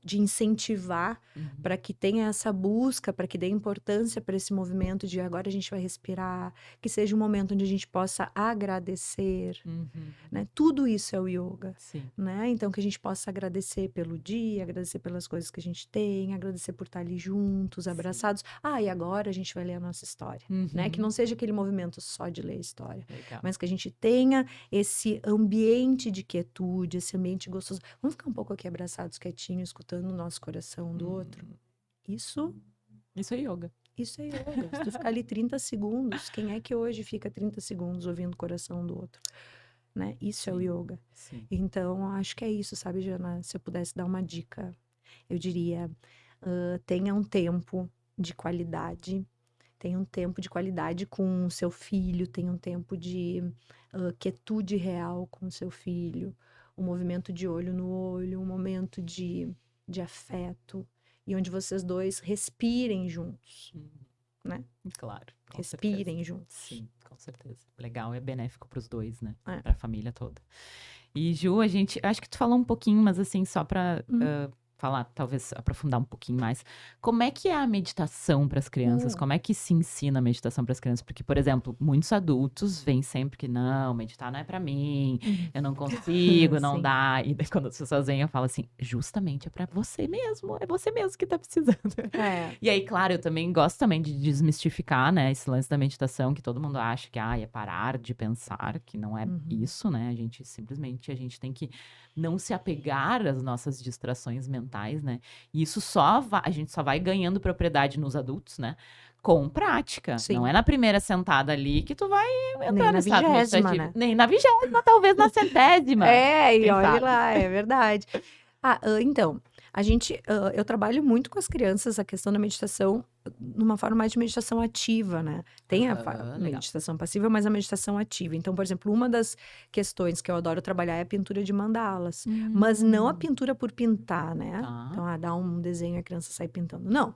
de incentivar para que tenha essa busca, para que dê importância para esse movimento de agora a gente vai respirar, que seja um momento onde a gente possa agradecer, né? Tudo isso é o yoga, Sim. né? Então que a gente possa agradecer pelo dia, agradecer pelas coisas que a gente tem, agradecer por estar ali juntos, abraçados. E agora a gente vai ler a nossa história, né? Que não seja aquele movimento só de ler a história, Legal. mas que a gente tenha esse ambiente de quietude, esse ambiente gostoso. Vamos ficar um pouco aqui abraçados, quietinho, escutando o nosso coração do outro. Isso é yoga. Isso é yoga. Se tu ficar ali 30 segundos, quem é que hoje fica 30 segundos ouvindo o coração do outro? Né? Isso é o yoga. Sim. Então, acho que é isso, sabe, Jana? Se eu pudesse dar uma dica, eu diria, tenha um tempo de qualidade. Tenha um tempo de qualidade com o seu filho, tenha um tempo de quietude real com o seu filho, um movimento de olho no olho, um momento de afeto, e onde vocês dois respirem juntos, né? Claro. Respirem juntos. Sim, com certeza. Legal, é benéfico para os dois, né? É. Para a família toda. E Ju, acho que tu falou um pouquinho, mas assim, só para falar, talvez aprofundar um pouquinho mais. Como é que é a meditação para as crianças? Como é que se ensina a meditação para as crianças? Porque, por exemplo, muitos adultos vêm sempre que não, meditar não é para mim, eu não consigo, não Sim. dá. E daí, quando as pessoas vêm, eu falo assim, justamente é para você mesmo, é você mesmo que tá precisando. É. E aí, claro, eu também gosto também de desmistificar, né, esse lance da meditação, que todo mundo acha que é parar de pensar, que não é isso, né? A gente tem que não se apegar às nossas distrações mentais, né? E isso a gente só vai ganhando propriedade nos adultos, né? Com prática. Sim. Não é na primeira sentada ali que tu vai entrar Nem no na estado 20ª, meditativo. né? Nem na 20ª, talvez na 100ª. E Quem olha sabe? lá, é verdade. Então, eu trabalho muito com as crianças a questão da meditação numa forma mais de meditação ativa, né? Tem a Legal. meditação passiva, mas a meditação ativa. Então, por exemplo, uma das questões que eu adoro trabalhar é a pintura de mandalas. Mas não a pintura por pintar, né? Tá. Então, dá um desenho e a criança sai pintando. Não.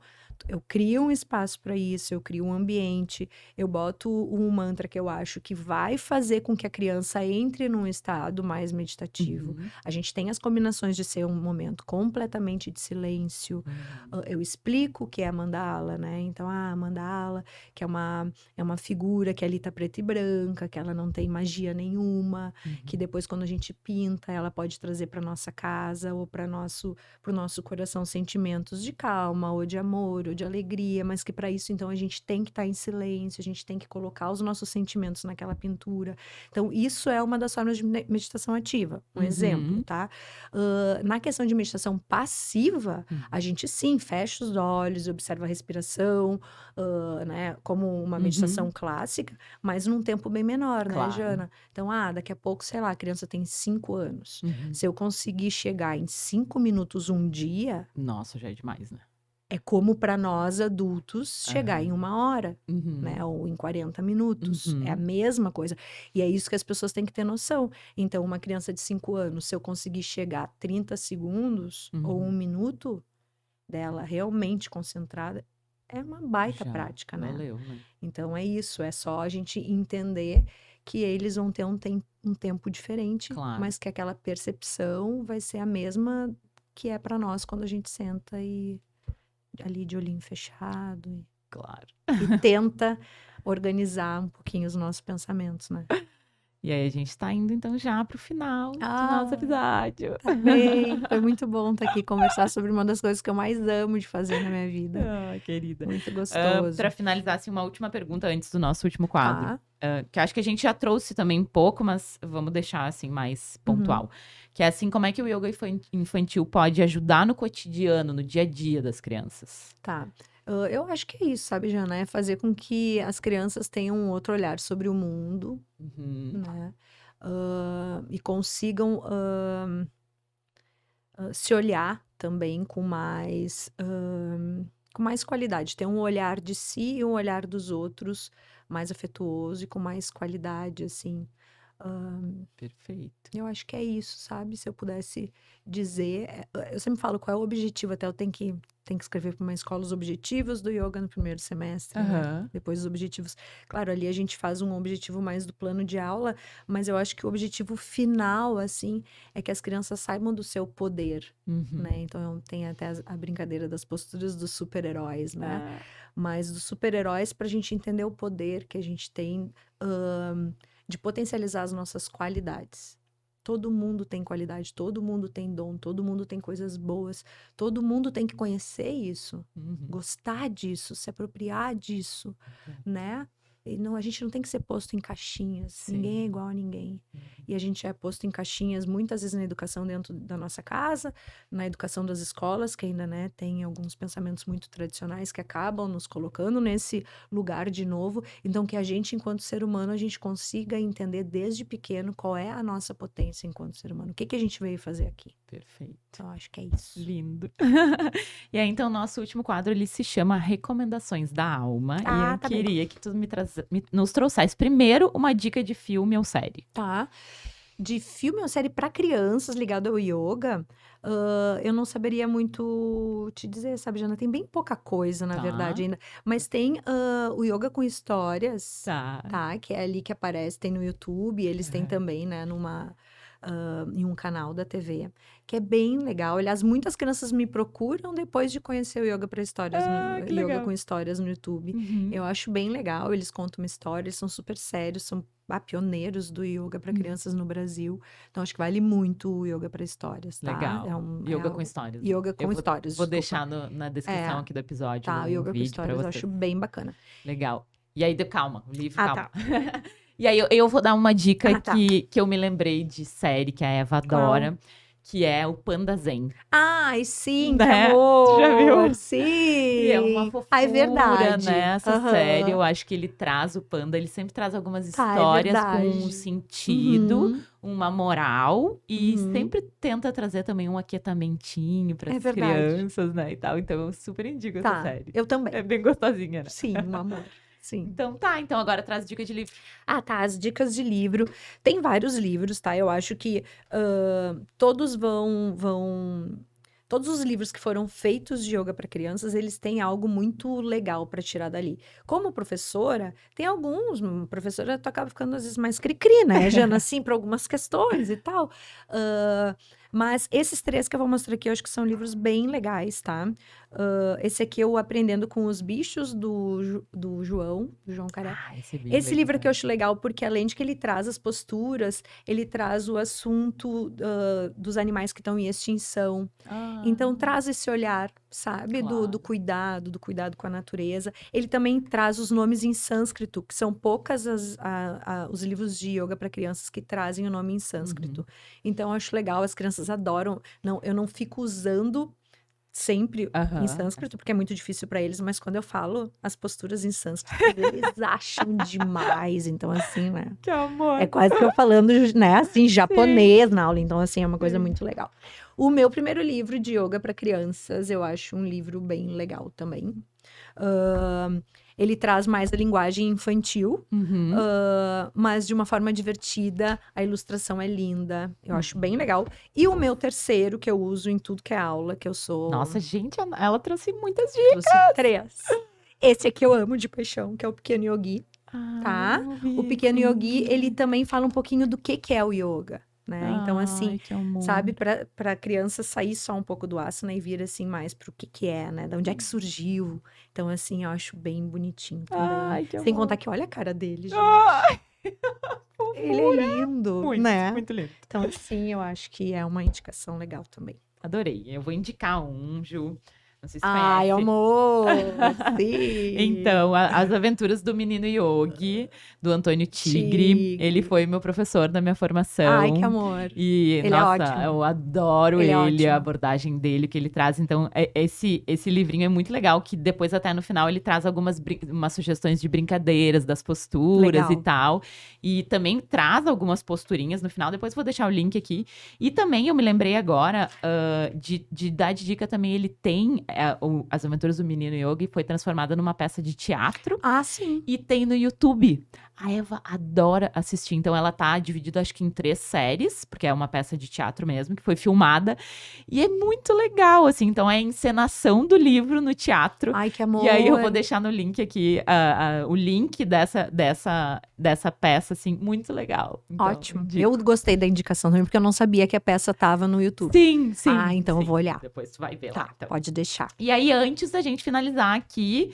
Eu crio um espaço para isso, eu crio um ambiente, eu boto um mantra que eu acho que vai fazer com que a criança entre num estado mais meditativo. A gente tem as combinações de ser um momento completamente de silêncio. Eu explico o que é a mandala, né? Então, a mandala, que é uma figura que ali tá preta e branca, que ela não tem magia nenhuma, que depois, quando a gente pinta, ela pode trazer para nossa casa ou pro nosso coração sentimentos de calma ou de amor ou de alegria, mas que para isso, então, a gente tem que estar em silêncio, a gente tem que colocar os nossos sentimentos naquela pintura. Então, isso é uma das formas de meditação ativa. Um exemplo, tá? Na questão de meditação passiva, a gente sim fecha os olhos, observa a respiração, né? Como uma meditação clássica, mas num tempo bem menor, Claro. né, Jana? Então, daqui a pouco, sei lá, a criança tem 5 anos. Se eu conseguir chegar em 5 minutos um dia, Nossa, já é demais, né? é como para nós adultos chegar em 1 hora, né? Ou em 40 minutos. É a mesma coisa. E é isso que as pessoas têm que ter noção. Então, uma criança de 5 anos, se eu conseguir chegar 30 segundos ou 1 minuto dela realmente concentrada, é uma baita Já prática, né? valeu, né? Então, é isso. É só a gente entender que eles vão ter um tempo diferente, Claro. mas que aquela percepção vai ser a mesma que é para nós quando a gente senta e ali de olhinho fechado Claro. e tenta organizar um pouquinho os nossos pensamentos, né? E aí a gente tá indo então já pro final do nosso episódio. Tá bem, foi muito bom estar aqui conversar sobre uma das coisas que eu mais amo de fazer na minha vida. Querida. Muito gostoso. Para finalizar, assim, uma última pergunta antes do nosso último quadro. Tá. Que eu acho que a gente já trouxe também um pouco, mas vamos deixar assim mais pontual. Que é assim, como é que o yoga infantil pode ajudar no cotidiano, no dia a dia das crianças? Tá. Eu acho que é isso, sabe, Jana? É fazer com que as crianças tenham um outro olhar sobre o mundo, né? E consigam se olhar também com mais com mais qualidade, ter um olhar de si e um olhar dos outros mais afetuoso e com mais qualidade, assim. Perfeito. Eu acho que é isso, sabe? Se eu pudesse dizer, eu sempre falo qual é o objetivo, até eu tenho que escrever para uma escola os objetivos do yoga no primeiro semestre, né? Aham. Depois os objetivos. Claro, ali a gente faz um objetivo mais do plano de aula, mas eu acho que o objetivo final, assim, é que as crianças saibam do seu poder, Uhum. né? Então tem até a brincadeira das posturas dos super-heróis, né? Ah, Mas dos super-heróis para a gente entender o poder que a gente tem de potencializar as nossas qualidades. Todo mundo tem qualidade, todo mundo tem dom, todo mundo tem coisas boas, todo mundo tem que conhecer isso, uhum. gostar disso, se apropriar disso, né? E não, a gente não tem que ser posto em caixinhas, Sim. ninguém é igual a ninguém. E a gente é posto em caixinhas muitas vezes na educação dentro da nossa casa, na educação das escolas, que ainda, né, tem alguns pensamentos muito tradicionais que acabam nos colocando nesse lugar de novo. Então, que a gente, enquanto ser humano, a gente consiga entender desde pequeno qual é a nossa potência enquanto ser humano. O que a gente veio fazer aqui? Perfeito. Então, acho que é isso. Lindo. E aí, então, nosso último quadro, ele se chama Recomendações da Alma. E eu Tá bem. queria que tu nos trouxesse primeiro uma dica de filme ou série. Tá. De filme ou série para crianças ligado ao yoga, eu não saberia muito te dizer, sabe, Jana? Tem bem pouca coisa, na Tá. verdade, ainda. Mas tem o Yoga com Histórias, Tá. que é ali que aparece, tem no YouTube, eles têm Aham. também, né, em um canal da TV, que é bem legal. Aliás, muitas crianças me procuram depois de conhecer o Yoga para Histórias, Que Yoga legal. com Histórias no YouTube. Uhum. Eu acho bem legal, eles contam uma história, eles são super sérios, são pioneiros do yoga para crianças no Brasil. Então, acho que vale muito o Yoga para Histórias, tá? Legal. Yoga com histórias. Yoga com Histórias, Vou desculpa. deixar na descrição aqui do episódio Tá, o um Yoga com vídeo para Histórias eu vocês. acho bem bacana. Legal. E aí, calma, o livro, calma. Tá. E aí, eu vou dar uma dica Tá. que eu me lembrei de série que a Eva adora, que é o Panda Zen. Ai, sim, Né? que amor! Já viu? Sim! E é uma fofura, é verdade. né? Essa Aham. série, eu acho que ele traz o Panda, ele sempre traz algumas Tá, é histórias com um verdade. sentido, Uhum. uma moral, e Uhum. sempre tenta trazer também um aquietamentinho para É as verdade. crianças, né? E tal. Então, eu super indico essa Tá, série. eu também. É bem gostosinha, né? Sim, um amor. Sim. Então, então agora traz dica de livro. Tá, as dicas de livro. Tem vários livros, tá? Eu acho que todos todos os livros que foram feitos de yoga para crianças, eles têm algo muito legal para tirar dali. Como professora, tem alguns, professora tu acaba ficando às vezes mais cri-cri, né, Jana, assim, para algumas questões e tal. Mas esses 3 que eu vou mostrar aqui, eu acho que são livros bem legais, tá? Esse aqui eu Aprendendo com os Bichos, do João Caré. Esse Esse livro aqui eu acho legal porque, além de que ele traz as posturas, ele traz o assunto dos animais que estão em extinção. Então, traz esse olhar, sabe? Claro. Do cuidado com a natureza. Ele também traz os nomes em sânscrito, que são poucas os livros de yoga para crianças que trazem o nome em sânscrito. Então, eu acho legal, as crianças adoram. Não, eu não fico usando sempre em sânscrito, porque é muito difícil para eles, mas quando eu falo as posturas em sânscrito, eles acham demais. Então, assim, né? Que amor! É quase que eu falando, né, assim, japonês na aula. Então, assim, é uma coisa muito legal. O meu primeiro livro de yoga para crianças, eu acho um livro bem legal também. Ele traz mais a linguagem infantil, mas de uma forma divertida. A ilustração é linda. Eu acho bem legal. E o meu terceiro, que eu uso em tudo que é aula, que eu sou... Nossa, gente, ela trouxe muitas dicas. Trouxe 3. Esse aqui eu amo de paixão, que é o Pequeno Yogi. Tá? O Pequeno Yogi, ele também fala um pouquinho do que é o yoga, né? Então, assim, sabe, para criança sair só um pouco do asana e vir, assim, mais pro que é, né? De onde é que surgiu. Então, assim, eu acho bem bonitinho também. Sem contar que olha a cara dele, gente. Ele é lindo, muito, né? Muito lindo. Então, assim, eu acho que é uma indicação legal também. Adorei. Eu vou indicar um, Ju. Não sei se Ai, conhece. amor! Sim! Então, As Aventuras do Menino Yogi, do Antônio Tigre. Ele foi meu professor na minha formação. Ai, que amor! E, ele nossa, é ótimo. eu adoro ele, a abordagem dele, que ele traz. Então, esse livrinho é muito legal, que depois, até no final, ele traz umas sugestões de brincadeiras, das posturas e tal. E também traz algumas posturinhas no final. Depois vou deixar o link aqui. E também, eu me lembrei agora de dar de dica também, ele tem As Aventuras do Menino Yogi foi transformada numa peça de teatro. Ah, sim. E tem no YouTube. A Eva adora assistir. Então, ela tá dividida, acho que em 3 séries, porque é uma peça de teatro mesmo, que foi filmada. E é muito legal, assim. Então, é a encenação do livro no teatro. Ai, que amor. E aí, eu vou deixar no link aqui o link dessa peça, assim, muito legal. Então, Ótimo. indico. Eu gostei da indicação também, porque eu não sabia que a peça tava no YouTube. Sim, sim. Ah, então eu vou olhar. Depois tu vai ver Tá, lá. Então. pode deixar. E aí, antes da gente finalizar aqui,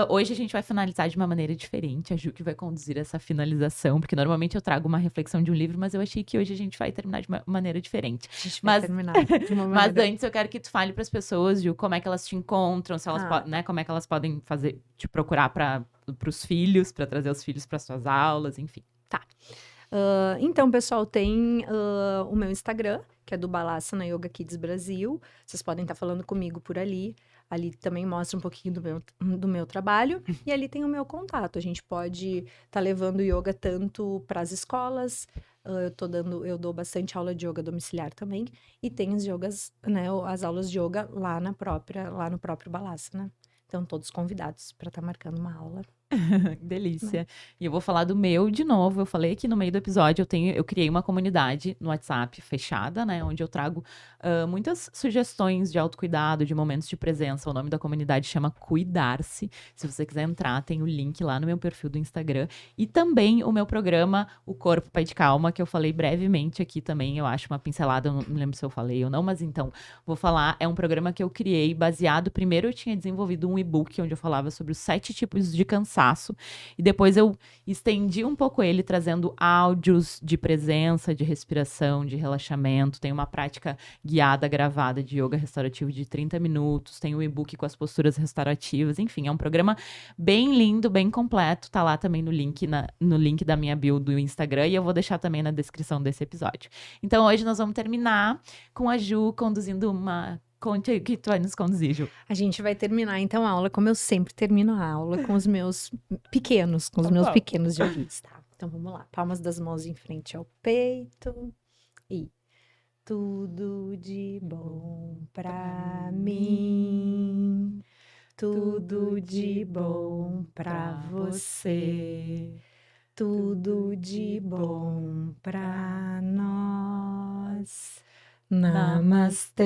hoje a gente vai finalizar de uma maneira diferente. A Ju que vai conduzir essa finalização, porque normalmente eu trago uma reflexão de um livro, mas eu achei que hoje a gente vai terminar de uma maneira diferente. A gente vai terminar de uma Mas maneira... antes eu quero que tu fale para as pessoas, Ju, como é que elas te encontram, se elas né, como é que elas podem te procurar para os filhos, para trazer os filhos para suas aulas, enfim. Tá. Então, pessoal, tem o meu Instagram, que é do Balasana Yoga Kids Brasil. Vocês podem estar falando comigo por ali. Ali também mostra um pouquinho do meu trabalho. E ali tem o meu contato. A gente pode estar levando yoga tanto para as escolas. Eu dou bastante aula de yoga domiciliar também. E tem as yogas, né, as aulas de yoga lá no próprio Balasana. Então, todos convidados para estar marcando uma aula. Delícia. Né? E eu vou falar do meu de novo. Eu falei aqui no meio do episódio, eu criei uma comunidade no WhatsApp fechada, né? Onde eu trago muitas sugestões de autocuidado, de momentos de presença. O nome da comunidade chama Cuidar-se. Se você quiser entrar, tem o link lá no meu perfil do Instagram. E também o meu programa, O Corpo Pai de Calma, que eu falei brevemente aqui também. Eu acho uma pincelada, eu não me lembro se eu falei ou não, mas então vou falar. É um programa que eu criei baseado. Primeiro eu tinha desenvolvido um e-book onde eu falava sobre os 7 tipos de cansaço. E depois eu estendi um pouco ele, trazendo áudios de presença, de respiração, de relaxamento. Tem uma prática guiada, gravada de yoga restaurativo de 30 minutos. Tem um e-book com as posturas restaurativas. Enfim, é um programa bem lindo, bem completo. Tá lá também no link da minha bio do Instagram. E eu vou deixar também na descrição desse episódio. Então, hoje nós vamos terminar com a Ju conduzindo uma... Conte aí o que tu vai nos conduzir, Ju. A gente vai terminar, então, a aula, como eu sempre termino a aula, com os meus pequenos, pequenos yogis, tá? Então, vamos lá. Palmas das mãos em frente ao peito. E tudo de bom pra mim, tudo de bom pra você, tudo de bom pra nós. Namastê,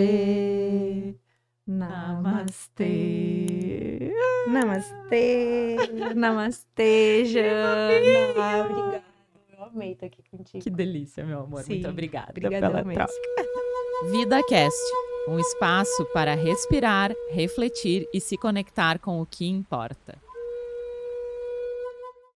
namastê, namastê, namastê, Jana. Obrigada, eu amei estar aqui contigo. Que delícia, meu amor. Sim, muito obrigada pela troca. VidaCast, um espaço para respirar, refletir e se conectar com o que importa.